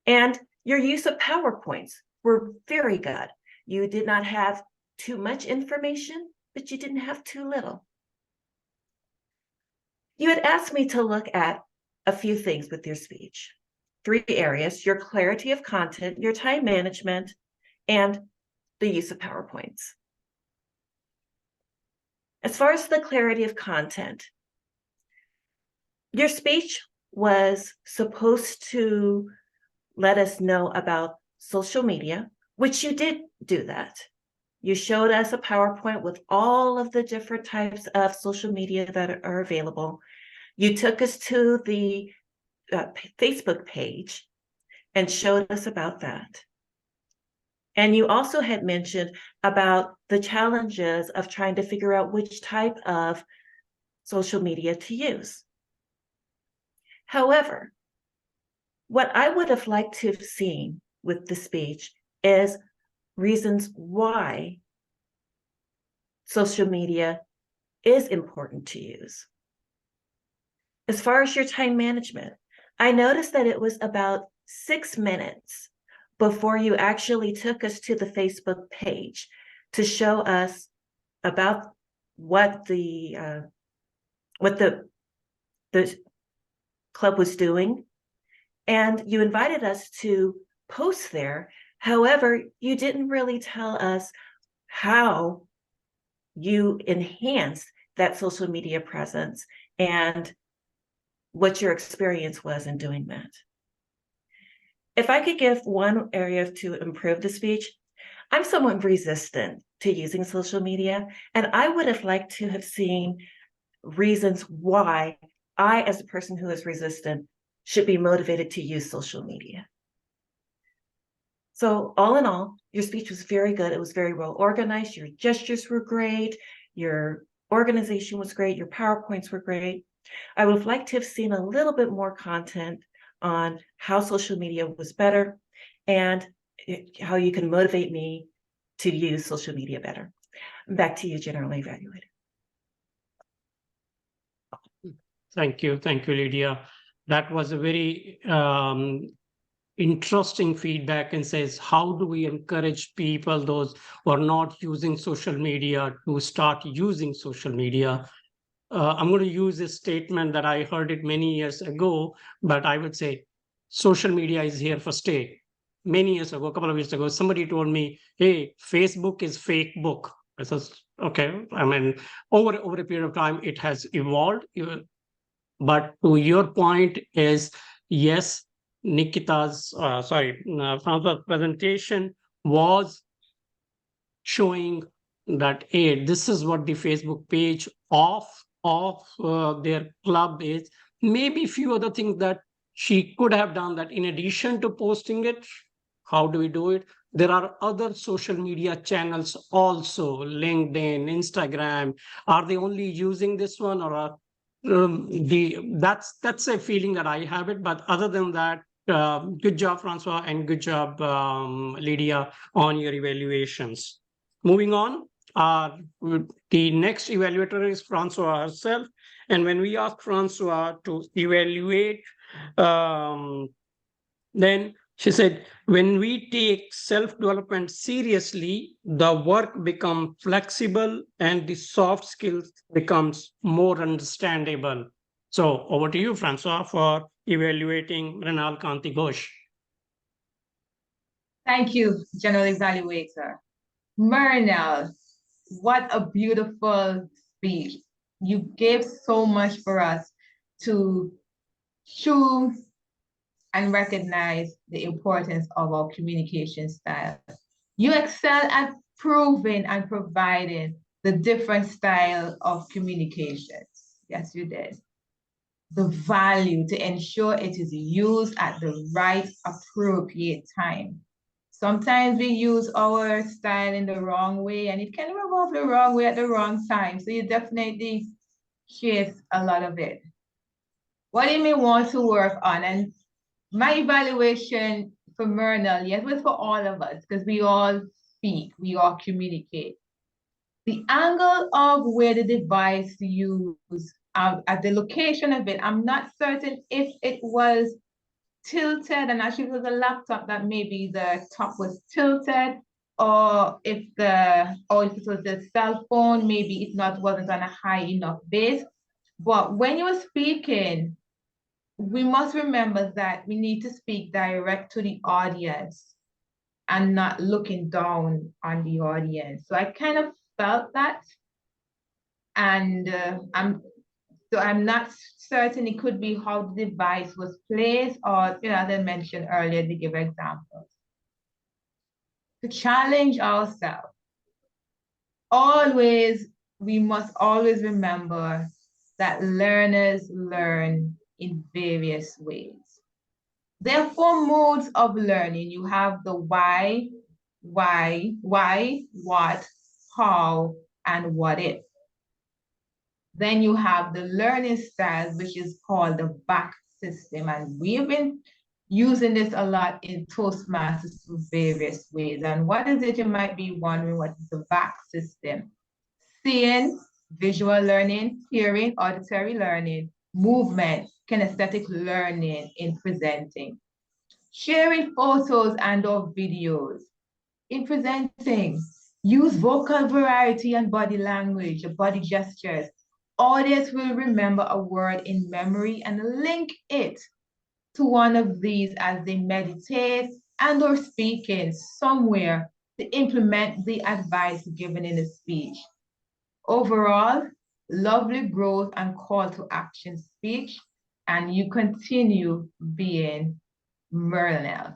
And your use of PowerPoints were very good. You did not have too much information, but you didn't have too little. You had asked me to look at a few things with your speech. 3 areas: your clarity of content, your time management, and the use of PowerPoints. As far as the clarity of content, your speech was supposed to let us know about social media, which you did do that. You showed us a PowerPoint with all of the different types of social media that are available. You took us to the Facebook page and showed us about that. And you also had mentioned about the challenges of trying to figure out which type of social media to use. However, what I would have liked to have seen with the speech is reasons why social media is important to use. As far as your time management, I noticed that it was about 6 minutes before you actually took us to the Facebook page to show us about what the club was doing. And you invited us to post there. However, you didn't really tell us how you enhanced that social media presence and what your experience was in doing that. If I could give one area to improve the speech, I'm somewhat resistant to using social media, and I would have liked to have seen reasons why I, as a person who is resistant, should be motivated to use social media. So all in all, your speech was very good. It was very well organized. Your gestures were great. Your organization was great. Your PowerPoints were great. I would have liked to have seen a little bit more content on how social media was better and how you can motivate me to use social media better. Back to you, General Evaluator. Thank you, Lydia. That was a very interesting feedback and says, how do we encourage people, those who are not using social media, to start using social media? I'm going to use a statement that I heard it many years ago, but I would say social media is here for stay. Many years ago, a couple of years ago, somebody told me, hey, Facebook is fake book. I said, okay. I mean, over a period of time, it has evolved. But to your point is, yes, Nikhita's, Francois' presentation was showing that, hey, this is what the Facebook page of their club is. Maybe a few other things that she could have done, that in addition to posting it, how do we do it? There are other social media channels also, LinkedIn, Instagram. Are they only using this one, or are that's a feeling that I have it. But other than that, good job, Francois, and good job, Lydia, on your evaluations. Moving on, the next evaluator is Francois herself. And when we ask Francois to evaluate, then she said, when we take self-development seriously, the work becomes flexible and the soft skills becomes more understandable. So over to you, Francois, for evaluating Mrinal, Kanti, Ghosh. Thank you, General Evaluator. Mrinal, what a beautiful speech. You gave so much for us to choose and recognize the importance of our communication style. You excel at proving and providing the different style of communication. Yes, you did. The value to ensure it is used at the right, appropriate time. Sometimes we use our style in the wrong way, and it can rub off the wrong way at the wrong time. So you definitely chase a lot of it. What you may want to work on, and my evaluation for Mrinal, yes, was for all of us, because we all speak, we all communicate. The angle of where the device used, at the location of it, I'm not certain if it was tilted, and actually it was a laptop that maybe the top was tilted, or if it was the cell phone, maybe it wasn't on a high enough base. But when you were speaking, we must remember that we need to speak direct to the audience. and not looking down on the audience. So I kind of felt that. And I'm not certain, it could be how the device was placed, or, as I mentioned earlier, to give examples. To challenge ourselves. We must always remember that learners learn in various ways. There are 4 modes of learning. You have the why, what, how, and what if. Then you have the learning styles, which is called the back system. And we've been using this a lot in Toastmasters through various ways. And what is it? You might be wondering, what is the back system? Seeing, visual learning; hearing, auditory learning; movement, kinesthetic learning in presenting; sharing photos and or videos. In presenting, use vocal variety and body language, body gestures. Audience will remember a word in memory and link it to one of these as they meditate and or speaking somewhere to implement the advice given in the speech. Overall, lovely growth and call to action speech, and you continue being Mrinal.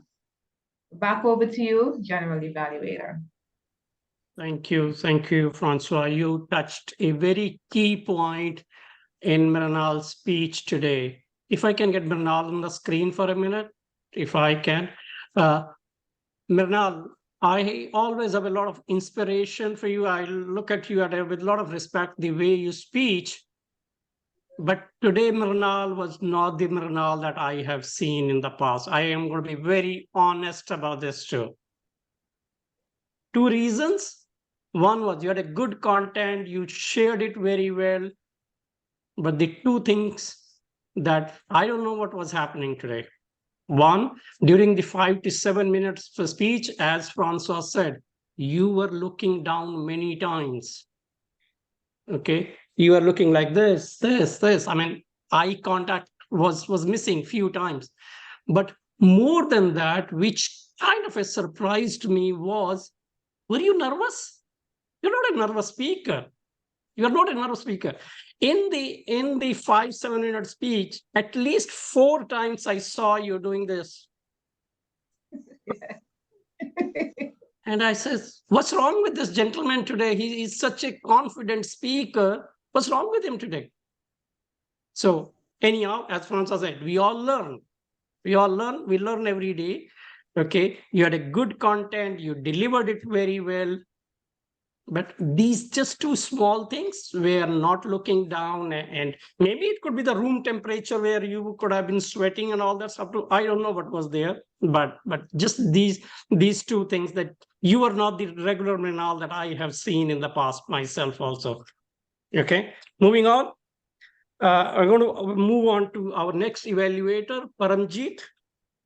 Back over to you, General Evaluator. Thank you, Francois. You touched a very key point in Mrinal's speech today. If I can get Mrinal on the screen for a minute, if I can. Mrinal, I always have a lot of inspiration for you. I look at you with a lot of respect, the way you speak. But today, Mrinal was not the Mrinal that I have seen in the past. I am going to be very honest about this too. 2 reasons. One was you had a good content, you shared it very well. But the 2 things that I don't know what was happening today. One, during the 5 to 7 minutes for speech, as Francois said, you were looking down many times. Okay, you were looking like this. I mean, eye contact was missing few times. But more than that, which kind of a surprise to me was, were you nervous? You're not a nervous speaker. You're not a nervous speaker. In the 5-7 minute speech, at least 4 times I saw you doing this. And I says, what's wrong with this gentleman today? He's such a confident speaker. What's wrong with him today? So anyhow, as Francois said, we all learn. We learn every day. Okay, you had a good content, you delivered it very well. But these just 2 small things, we are not looking down, and maybe it could be the room temperature where you could have been sweating and all that stuff too. I don't know what was there, but just these 2 things, that you are not the regular Mrinal that I have seen in the past myself also. Okay, moving on. I'm going to move on to our next evaluator, Paramjit.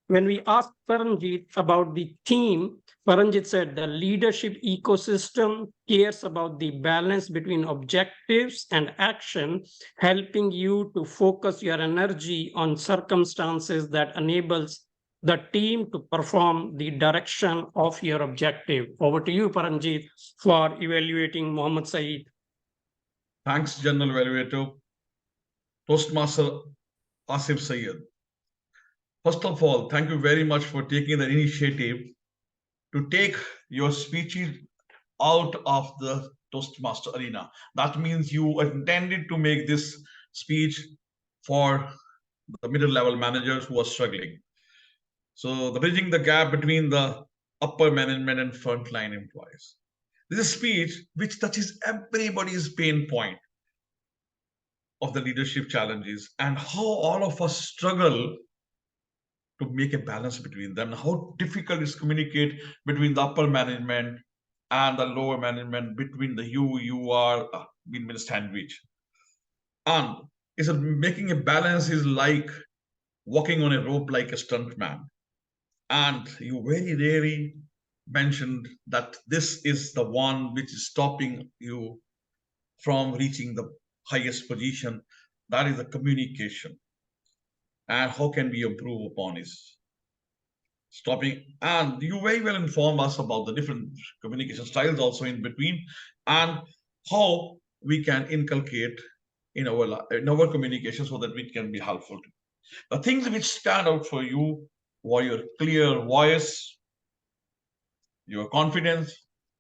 When we asked Paramjit about the theme, Paramjit said the leadership ecosystem cares about the balance between objectives and action, helping you to focus your energy on circumstances that enables the team to perform the direction of your objective. Over to you, Paramjit, for evaluating Mohammad Saiyed. Thanks, General Evaluator. Toastmaster Asif Saiyed. First of all, thank you very much for taking the initiative to take your speeches out of the Toastmaster arena. That means you intended to make this speech for the middle level managers who are struggling. So the bridging the gap between the upper management and frontline employees. This is a speech which touches everybody's pain point of the leadership challenges and how all of us struggle to make a balance between them, how difficult it is to communicate between the upper management and the lower management, between the you are in a sandwich. And it's making a balance is like walking on a rope like a stuntman. And you very rarely mentioned that this is the one which is stopping you from reaching the highest position. That is the communication. And how can we improve upon this? stopping. And you very well inform us about the different communication styles also in between, and how we can inculcate in our communication so that it can be helpful. The things which stand out for you were your clear voice, your confidence,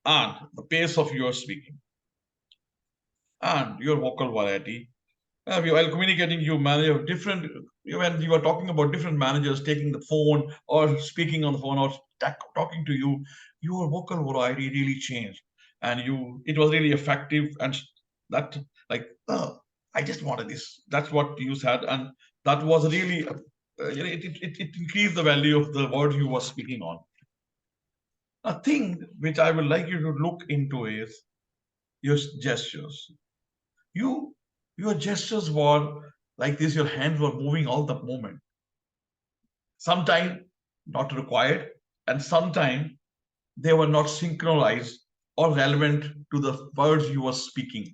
and the pace of your speaking, and your vocal variety. While communicating, you manage different. When you are talking about different managers taking the phone or speaking on the phone or talking to you, your vocal variety really changed, and it was really effective. And that, like, oh, I just wanted this. That's what you said, and that was really it increased the value of the word you were speaking on. A thing which I would like you to look into is your gestures. Your gestures were like this, your hands were moving all the moment. Sometimes not required, and sometimes they were not synchronized or relevant to the words you were speaking.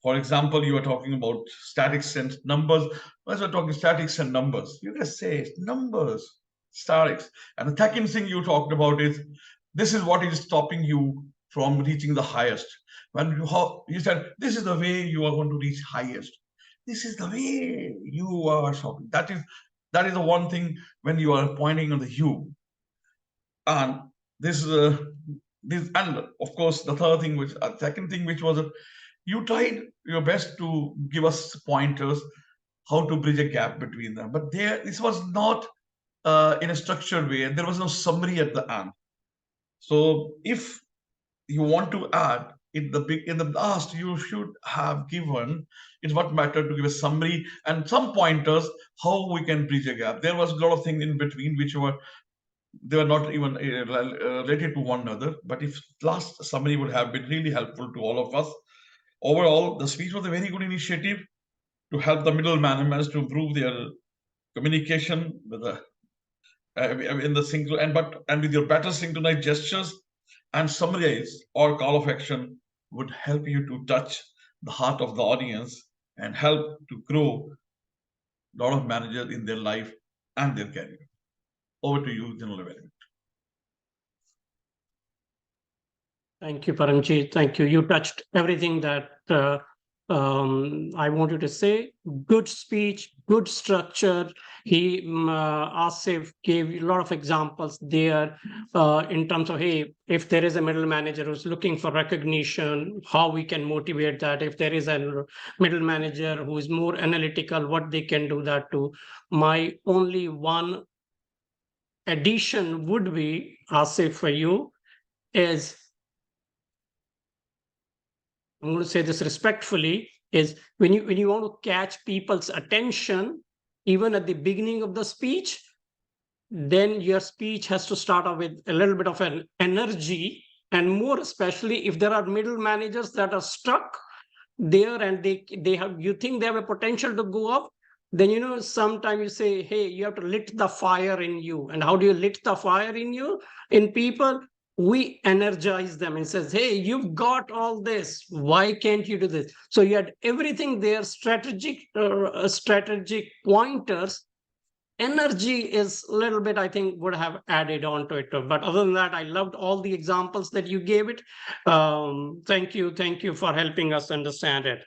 For example, you are talking about statics and numbers. As we're talking statics and numbers, you just say numbers, statics. And the second thing you talked about is this is what is stopping you from reaching the highest. When you said this is the way you are going to reach highest. This is the way you are stopping. That is the one thing when you are pointing on the you. And this and of course the third thing, second thing, which was you tried your best to give us pointers how to bridge a gap between them, but this was not in a structured way, and there was no summary at the end. So if you want to add in the last, you should have given it's what mattered to give a summary and some pointers how we can bridge a gap. There was a lot of things in between which they were not even related to one another, but if last summary would have been really helpful to all of us. Overall, the speech was a very good initiative to help the middle managers to improve their communication with in the single and with your better synchronized gestures and summarize or call of action would help you to touch the heart of the audience and help to grow a lot of managers in their life and their career. Over to you, General Evaluator. Thank you, Paramjit. Thank you. You touched everything that I wanted to say. Good speech, good structure. Asif gave a lot of examples there in terms of, hey, if there is a middle manager who's looking for recognition, how we can motivate that. If there is a middle manager who is more analytical, what they can do that to. My only one addition would be, Asif, for you, is I'm going to say this respectfully, is when you want to catch people's attention, even at the beginning of the speech, then your speech has to start off with a little bit of an energy, and more especially if there are middle managers that are stuck there and you think they have a potential to go up, then sometimes you say, hey, you have to lit the fire in you. And how do you lit the fire in people? We energize them and says, hey, you've got all this. Why can't you do this? So you had everything there, strategic pointers. Energy is a little bit, I think, would have added on to it. But other than that, I loved all the examples that you gave it. Thank you for helping us understand it.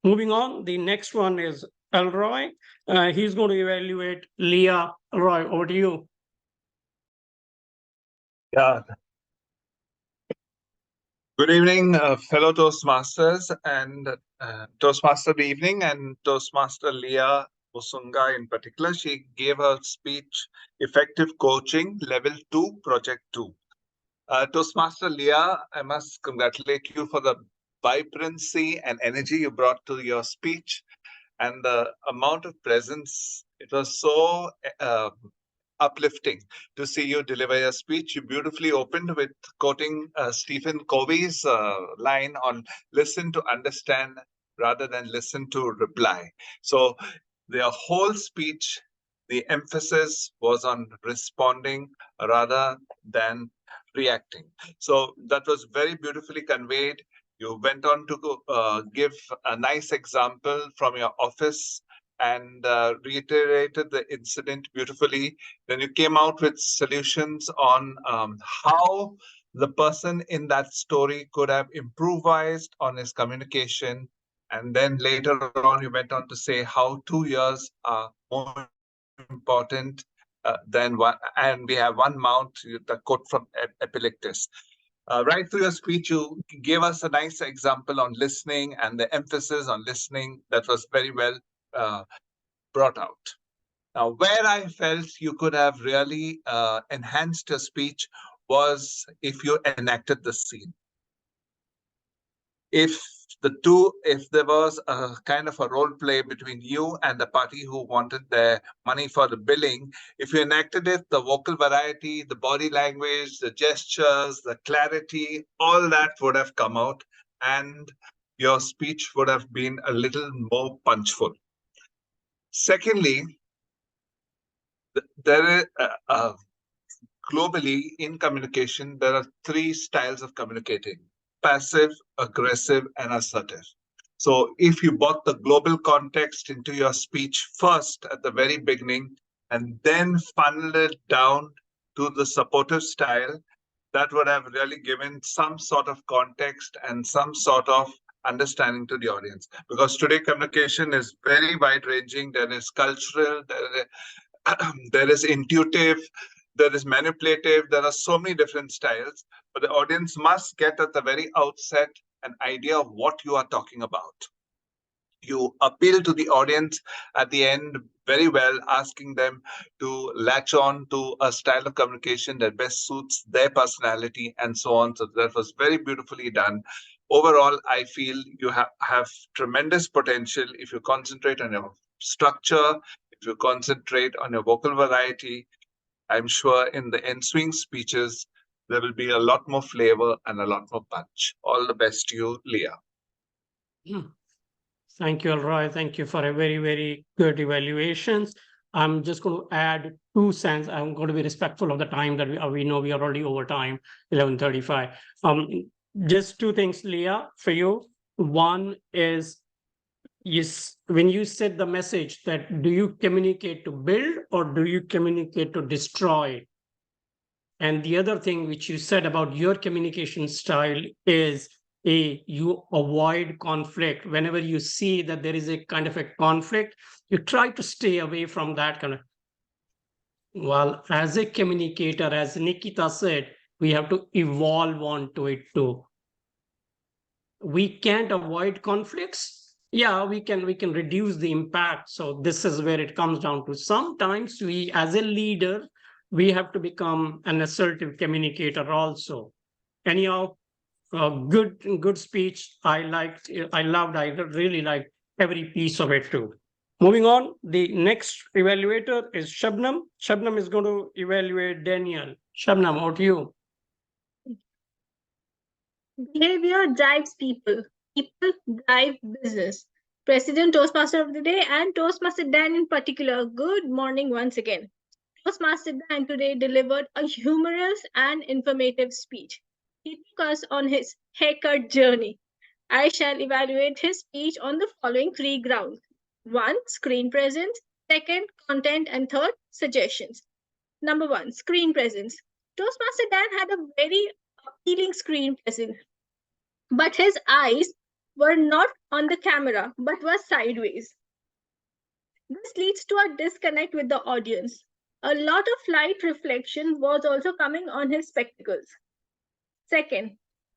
Moving on, the next one is Elroy. He's going to evaluate Leya. Elroy, over to you. Yeah. Good evening, fellow Toastmasters and Toastmaster of the evening and Toastmaster Leya Musunga in particular. She gave her speech, Effective Coaching, Level 2, Project 2. Toastmaster Leya, I must congratulate you for the vibrancy and energy you brought to your speech and the amount of presence. It was so uplifting to see you deliver your speech. You beautifully opened with quoting Stephen Covey's line on listen to understand rather than listen to reply. So their whole speech, the emphasis was on responding rather than reacting. So that was very beautifully conveyed. You went on to give a nice example from your office and reiterated the incident beautifully. Then you came out with solutions on how the person in that story could have improvised on his communication. And then later on, you went on to say how 2 years are more important than one. And we have one mount, the quote from Epictetus. Right through your speech, you gave us a nice example on listening and the emphasis on listening that was very well brought out. Now, where I felt you could have really enhanced your speech was if you enacted the scene. If there was a kind of a role play between you and the party who wanted their money for the billing, if you enacted it, the vocal variety, the body language, the gestures, the clarity, all that would have come out and your speech would have been a little more punchful. Secondly, there is globally in communication, there are 3 styles of communicating: passive, aggressive, and assertive. So if you brought the global context into your speech first at the very beginning, and then funnel it down to the supportive style, that would have really given some sort of context and some sort of understanding to the audience. Because today communication is very wide-ranging. There is cultural, there is intuitive, there is manipulative, there are so many different styles, but the audience must get at the very outset an idea of what you are talking about. You appeal to the audience at the end very well, asking them to latch on to a style of communication that best suits their personality and so on. So that was very beautifully done. Overall, I feel you have tremendous potential if you concentrate on your structure, if you concentrate on your vocal variety. I'm sure in the ensuing speeches, there will be a lot more flavor and a lot more punch. All the best to you, Leya. Thank you, Alroy. Thank you for a very, very good evaluations. I'm just going to add 2 cents. I'm going to be respectful of the time that we know we are already over time, 11:35. Just 2 things, Leya, for you. One is, yes, when you said the message that do you communicate to build or do you communicate to destroy? And the other thing which you said about your communication style is you avoid conflict. Whenever you see that there is a kind of a conflict, you try to stay away from that kind of. Well, as a communicator, as Nikhita said, we have to evolve onto it too. We can't avoid conflicts. Yeah, we can reduce the impact. So this is where it comes down to. Sometimes we, as a leader, we have to become an assertive communicator also. Anyhow, good speech. I really liked every piece of it too. Moving on, the next evaluator is Sabnam. Sabnam is going to evaluate Daniel. Sabnam, over to you. Behavior drives people. People drive business. President Toastmaster of the day and Toastmaster Dan in particular, good morning once again. Toastmaster Dan today delivered a humorous and informative speech. He took us on his haircut journey. I shall evaluate his speech on the following 3 grounds. 1, screen presence. 2nd, content. And 3rd, suggestions. Number 1, screen presence. Toastmaster Dan had a very appealing screen presence, but his eyes were not on the camera, but were sideways. This leads to a disconnect with the audience. A lot of light reflection was also coming on his spectacles. 2nd,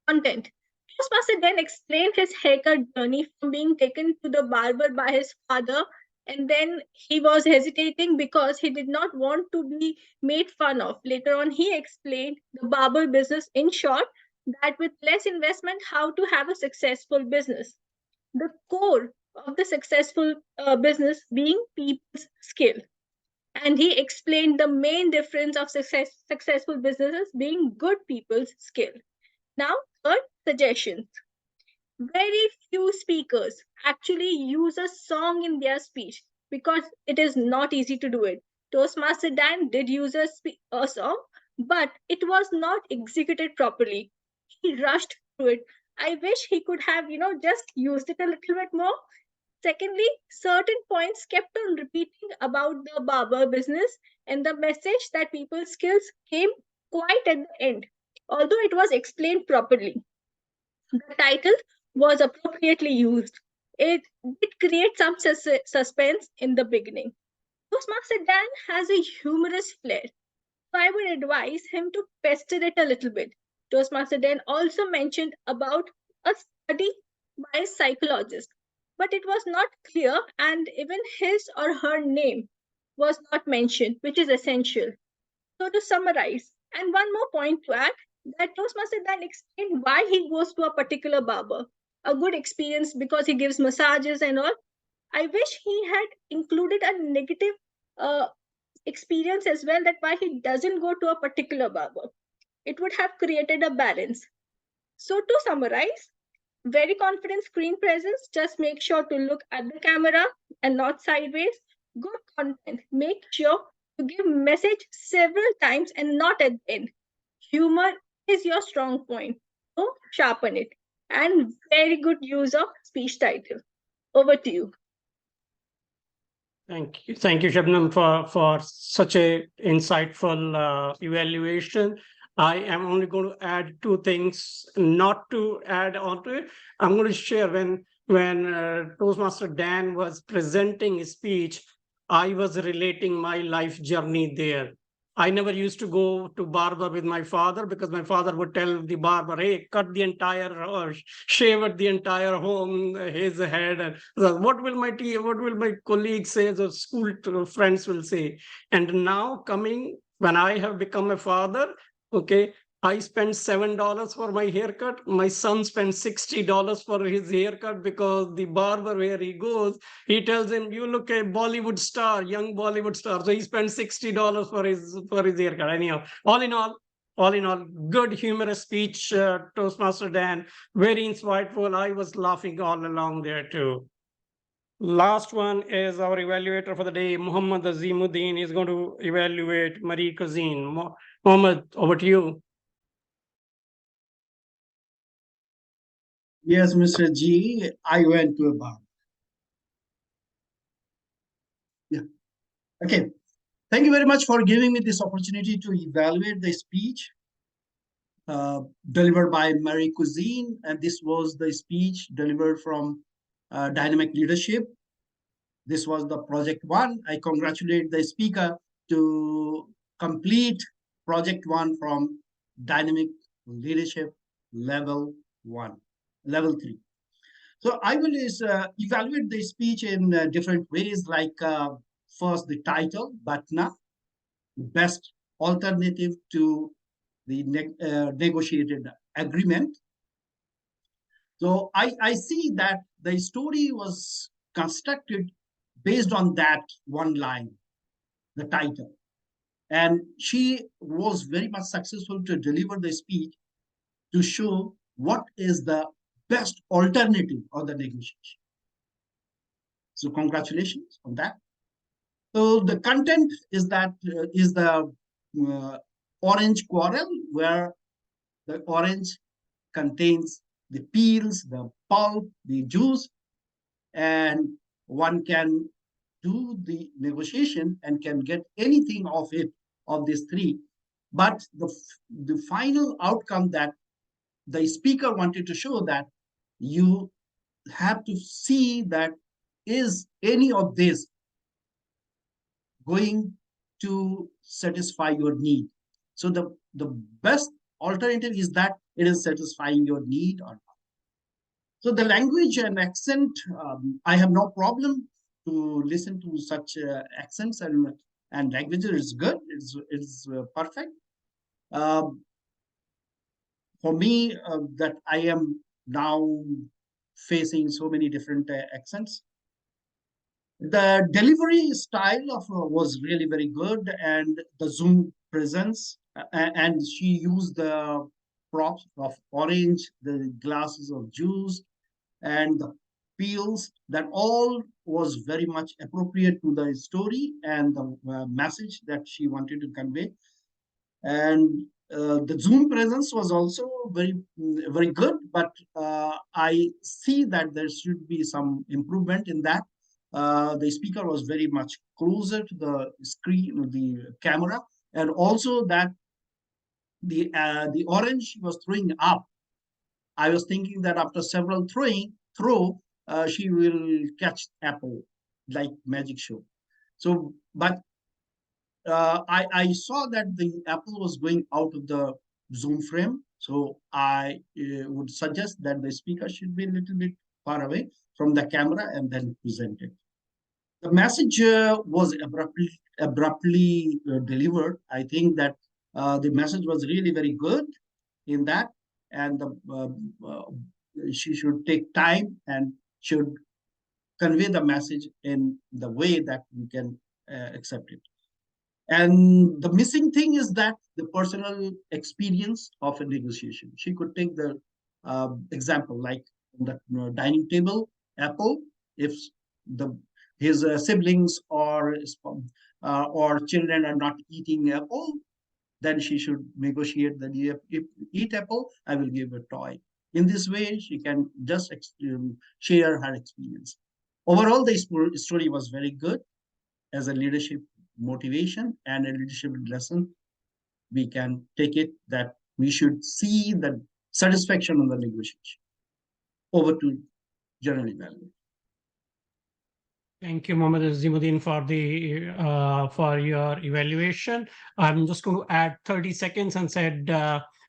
content. Toastmaster then explained his haircut journey from being taken to the barber by his father, and then he was hesitating because he did not want to be made fun of. Later on, he explained the barber business in short, that with less investment, how to have a successful business. The core of the successful business being people's skill. And he explained the main difference of successful businesses being good people's skill. Now, 3rd, suggestions. Very few speakers actually use a song in their speech because it is not easy to do it. Toastmaster Dan did use a song, but it was not executed properly. He rushed through it. I wish he could have, just used it a little bit more. Secondly, certain points kept on repeating about the barber business, and the message that people's skills came quite at the end, although it was explained properly. The title was appropriately used. It did create some suspense in the beginning. Toastmaster Dan has a humorous flair, so I would advise him to pester it a little bit. Toastmaster Dan also mentioned about a study by a psychologist, but it was not clear, and even his or her name was not mentioned, which is essential. So to summarize, and one more point to add, that Toastmaster Dan explained why he goes to a particular barber. A good experience because he gives massages and all. I wish he had included a negative uh, experience as well, that why he doesn't go to a particular barber. It would have created a balance. So to summarize, very confident screen presence, just make sure to look at the camera and not sideways. Good content, make sure to give message several times and not at the end. Humor is your strong point, so sharpen it. And very good use of speech title. Over to you. Thank you, Sabnam, for such a insightful evaluation. I am only going to add two things, not to add on to it. I'm going to share when Toastmaster Dan was presenting his speech, I was relating my life journey there. I never used to go to barber with my father because my father would tell the barber, hey, cut the entire, shave the entire home, his head. And what will my colleagues say, the school friends will say. And now coming, when I have become a father, okay, I spend $7 for my haircut. My son spends $60 for his haircut because the barber where he goes, he tells him, "You look a Bollywood star, young Bollywood star." So he spends $60 for his haircut. Anyhow, all in all, good humorous speech, Toastmaster Dan. Very insightful. I was laughing all along there too. Last one is our evaluator for the day, Mohmad Azimuddin. Is going to evaluate Marie Cusin. Mohmad, over to you. Yes, Mr. G, I went to a bar. Yeah. Okay. Thank you very much for giving me this opportunity to evaluate the speech delivered by Marie Cusin. And this was the speech delivered from Dynamic Leadership. This was the project one. I congratulate the speaker to complete project one from Dynamic Leadership level 3. So I will evaluate the speech in different ways, like first the title, BATNA, best alternative to the negotiated agreement. So I see that the story was constructed based on that one line, the title. And she was very much successful to deliver the speech to show what is the best alternative of the negotiation. So congratulations on that. So the content is that is the orange quarrel, where the orange contains the peels, the pulp, the juice, and one can do the negotiation and can get anything of it, of these three. But the final outcome that the speaker wanted to show, that you have to see that is any of this going to satisfy your need. So the best alternative is that it is satisfying your need or not. So the language and accent, I have no problem to listen to such accents and languages. Is good. It's perfect. For me, that I am now facing so many different accents. The delivery style of was really very good, and the Zoom presence, and she used the props of orange, the glasses of juice, and the peels. That all was very much appropriate to the story and the message that she wanted to convey. And the Zoom presence was also very good, but I see that there should be some improvement in that. The speaker was very much closer to the screen, the camera, and also that the orange was throwing up. I was thinking that after several she will catch apple like magic show. So, but I saw that the apple was going out of the Zoom frame. So I would suggest that the speaker should be a little bit far away from the camera and then present it. The message was abruptly delivered. I think that the message was really very good in that, and she should take time and should convey the message in the way that we can accept it. And the missing thing is that the personal experience of a negotiation. She could take the example like the dining table, apple, if his siblings or children are not eating apple, then she should negotiate that if you eat apple, I will give a toy. In this way, she can just share her experience. Overall, the story was very good as a leadership motivation and a leadership lesson. We can take it that we should see the satisfaction of the negotiation. Over to General Evaluator. Thank you, Mohammed Azimuddin, for your evaluation. I'm just going to add 30 seconds and said,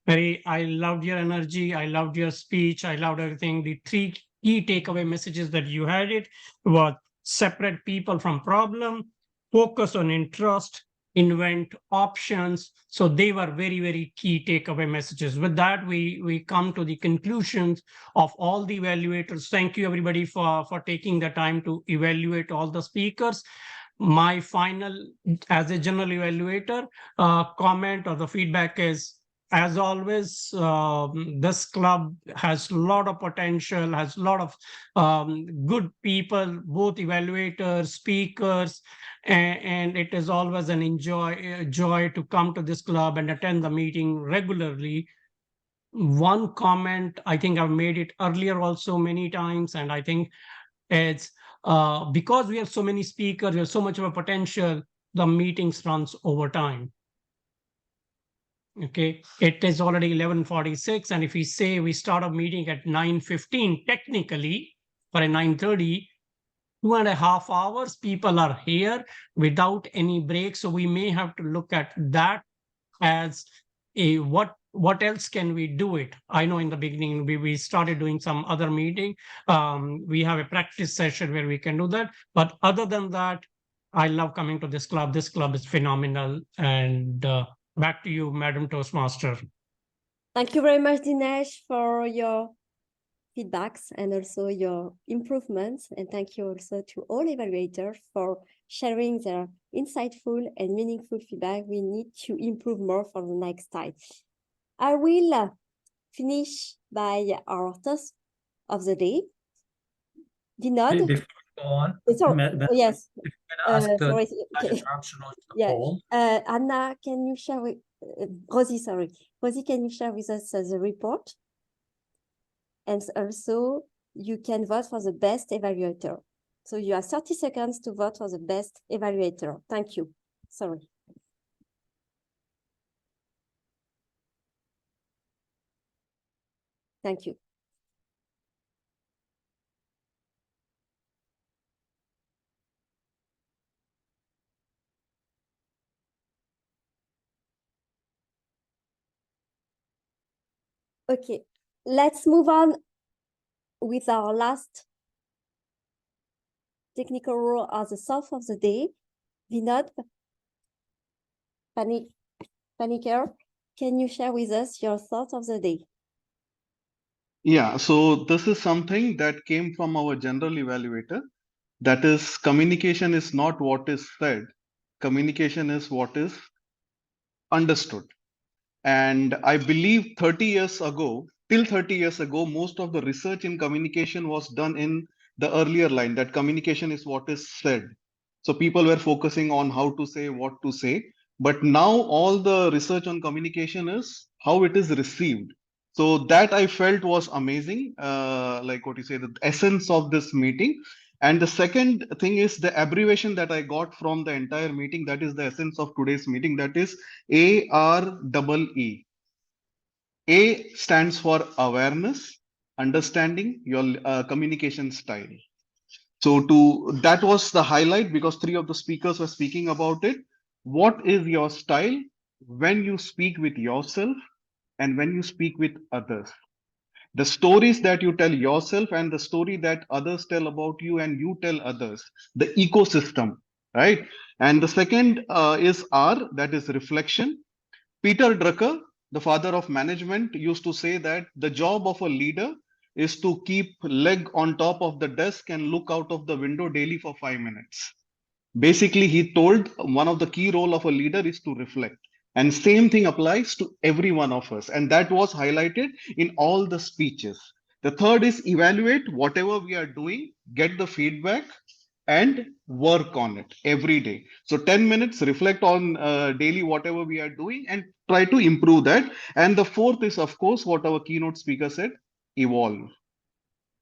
Mary, I loved your energy. I loved your speech. I loved everything. The three key takeaway messages that you had it were separate people from problem, focus on interest, invent options. So they were very, very key takeaway messages. With that, we come to the conclusions of all the evaluators. Thank you, everybody, for taking the time to evaluate all the speakers. My final, as a general evaluator, comment or the feedback is, as always, this club has a lot of potential, has a lot of good people, both evaluators, speakers, and it is always an joy to come to this club and attend the meeting regularly. One comment, I think I've made it earlier also many times, and I think it's because we have so many speakers, we have so much of a potential, the meetings runs over time. Okay, it is already 11:46, and if we say we start a meeting at 9:15, technically for a 9:30, 2.5 hours, people are here without any break. So we may have to look at that as a what else can we do it? I know in the beginning we started doing some other meeting. We have a practice session where we can do that. But other than that, I love coming to this club. This club is phenomenal. And back to you, Madam Toastmaster. Thank you very much, Dinesh, for your feedbacks and also your improvements. And thank you also to all evaluators for sharing their insightful and meaningful feedback. We need to improve more for the next time. I will finish by our toast of the day. Vinod. Before we go on, yes. sorry, Okay. Yeah. Anna, can you share with Rosie? Sorry, Rosie, can you share with us the report? And also, you can vote for the best evaluator. So you have 30 seconds to vote for the best evaluator. Thank you. Sorry. Thank you. Okay, let's move on with our last technical role as the thought of the day. Vinod, Paniker, can you share with us your thought of the day? Yeah, so this is something that came from our general evaluator. That is, communication is not what is said. Communication is what is understood. And I believe 30 years ago, till 30 years ago, most of the research in communication was done in the earlier line, that communication is what is said. So people were focusing on how to say, what to say. but now all the research on communication is how it is received. So that I felt was amazing, like what you say, the essence of this meeting. And the second thing is the abbreviation that I got from the entire meeting. That is the essence of today's meeting. That is AREE. A stands for awareness, understanding your communication style. So that was the highlight because three of the speakers were speaking about it. What is your style when you speak with yourself and when you speak with others? The stories that you tell yourself and the story that others tell about you and you tell others, the ecosystem, right? And the second is R, that is reflection. Peter Drucker, the father of management, used to say that the job of a leader is to keep leg on top of the desk and look out of the window daily for 5 minutes. Basically, he told one of the key role of a leader is to reflect. And same thing applies to every one of us. And that was highlighted in all the speeches. The third is evaluate whatever we are doing, get the feedback, and work on it every day. So 10 minutes, reflect on daily whatever we are doing and try to improve that. And the fourth is, of course, what our keynote speaker said, evolve.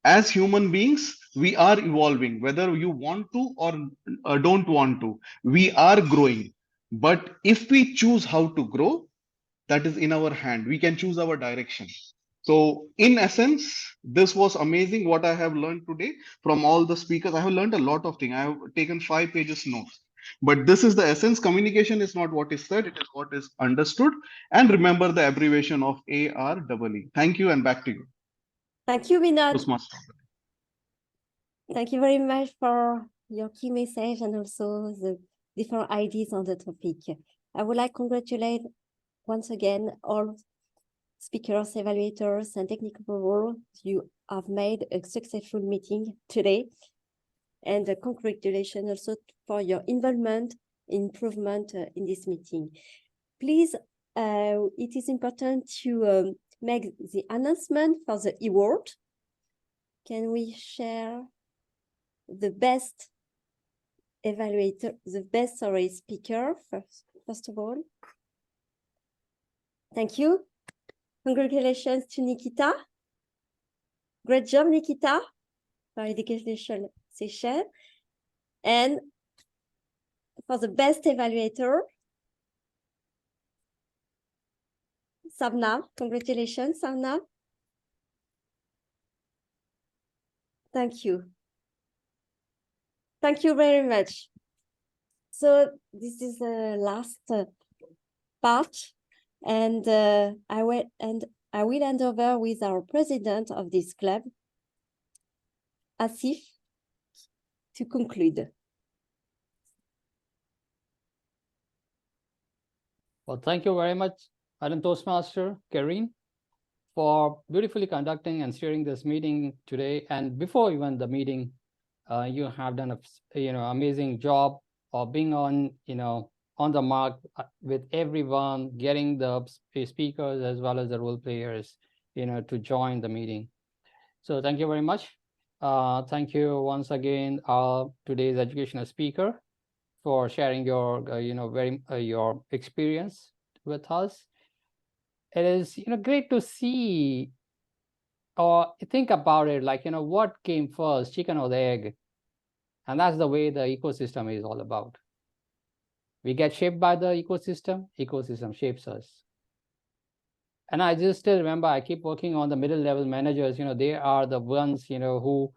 As human beings, we are evolving, whether you want to or don't want to. We are growing. But if we choose how to grow, that is in our hand. We can choose our direction. So, in essence, this was amazing what I have learned today from all the speakers. I have learned a lot of things. I have taken 5 pages notes. But this is the essence. Communication is not what is said, it is what is understood. And remember the abbreviation of AREE. Thank you, and back to you. Thank you, Vinod. Toastmaster. Thank you very much for your key message and also the different ideas on the topic. I would like to congratulate once again all speakers, evaluators, and technical people. You have made a successful meeting today. And congratulations also for your involvement, improvement in this meeting. Please, it is important to make the announcement for the award. Can we share the best evaluator, the best speaker first of all? Thank you. Congratulations to Nikhita. Great job, Nikhita, for education session. And for the best evaluator, Sabnam. Congratulations, Sabnam. Thank you. Thank you very much. So this is the last part, and I will hand over with our president of this club, Asif, to conclude. Well, thank you very much, Madam Toastmaster Carine, for beautifully conducting and steering this meeting today. And before even the meeting, you have done a amazing job of being on on the mark with everyone, getting the speakers as well as the role players to join the meeting. So thank you very much. Thank you once again, today's educational speaker, for sharing your your experience with us. It is great to see or think about it like what came first, chicken or the egg. And that's the way the ecosystem is all about. We get shaped by the ecosystem shapes us. And I just still remember, I keep working on the middle level managers. They are the ones who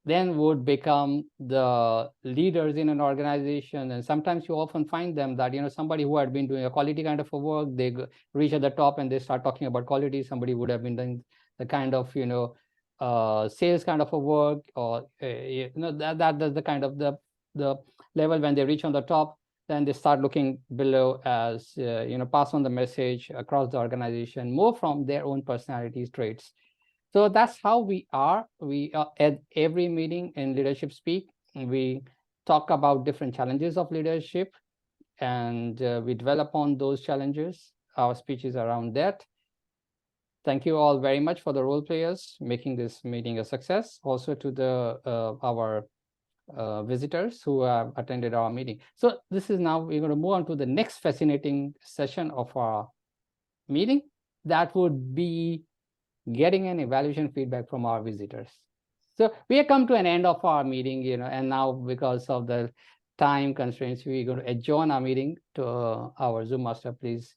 then would become the leaders in an organization. And sometimes you often find them that somebody who had been doing a quality kind of a work, they reach at the top and they start talking about quality. Somebody would have been doing the kind of sales kind of a work, or that's the kind of the level. When they reach on the top, then they start looking below as pass on the message across the organization more from their own personality traits. So that's how we are. We are at every meeting in Leadership Speak. We talk about different challenges of leadership, and we dwell upon those challenges. Our speech is around that. Thank you all very much for the role players making this meeting a success. Also to the our visitors who have attended our meeting. So this is now, we're going to move on to the next fascinating session of our meeting. That would be getting an evaluation feedback from our visitors. So we have come to an end of our meeting, and now because of the time constraints, we're going to adjourn our meeting to our Zoom master. Please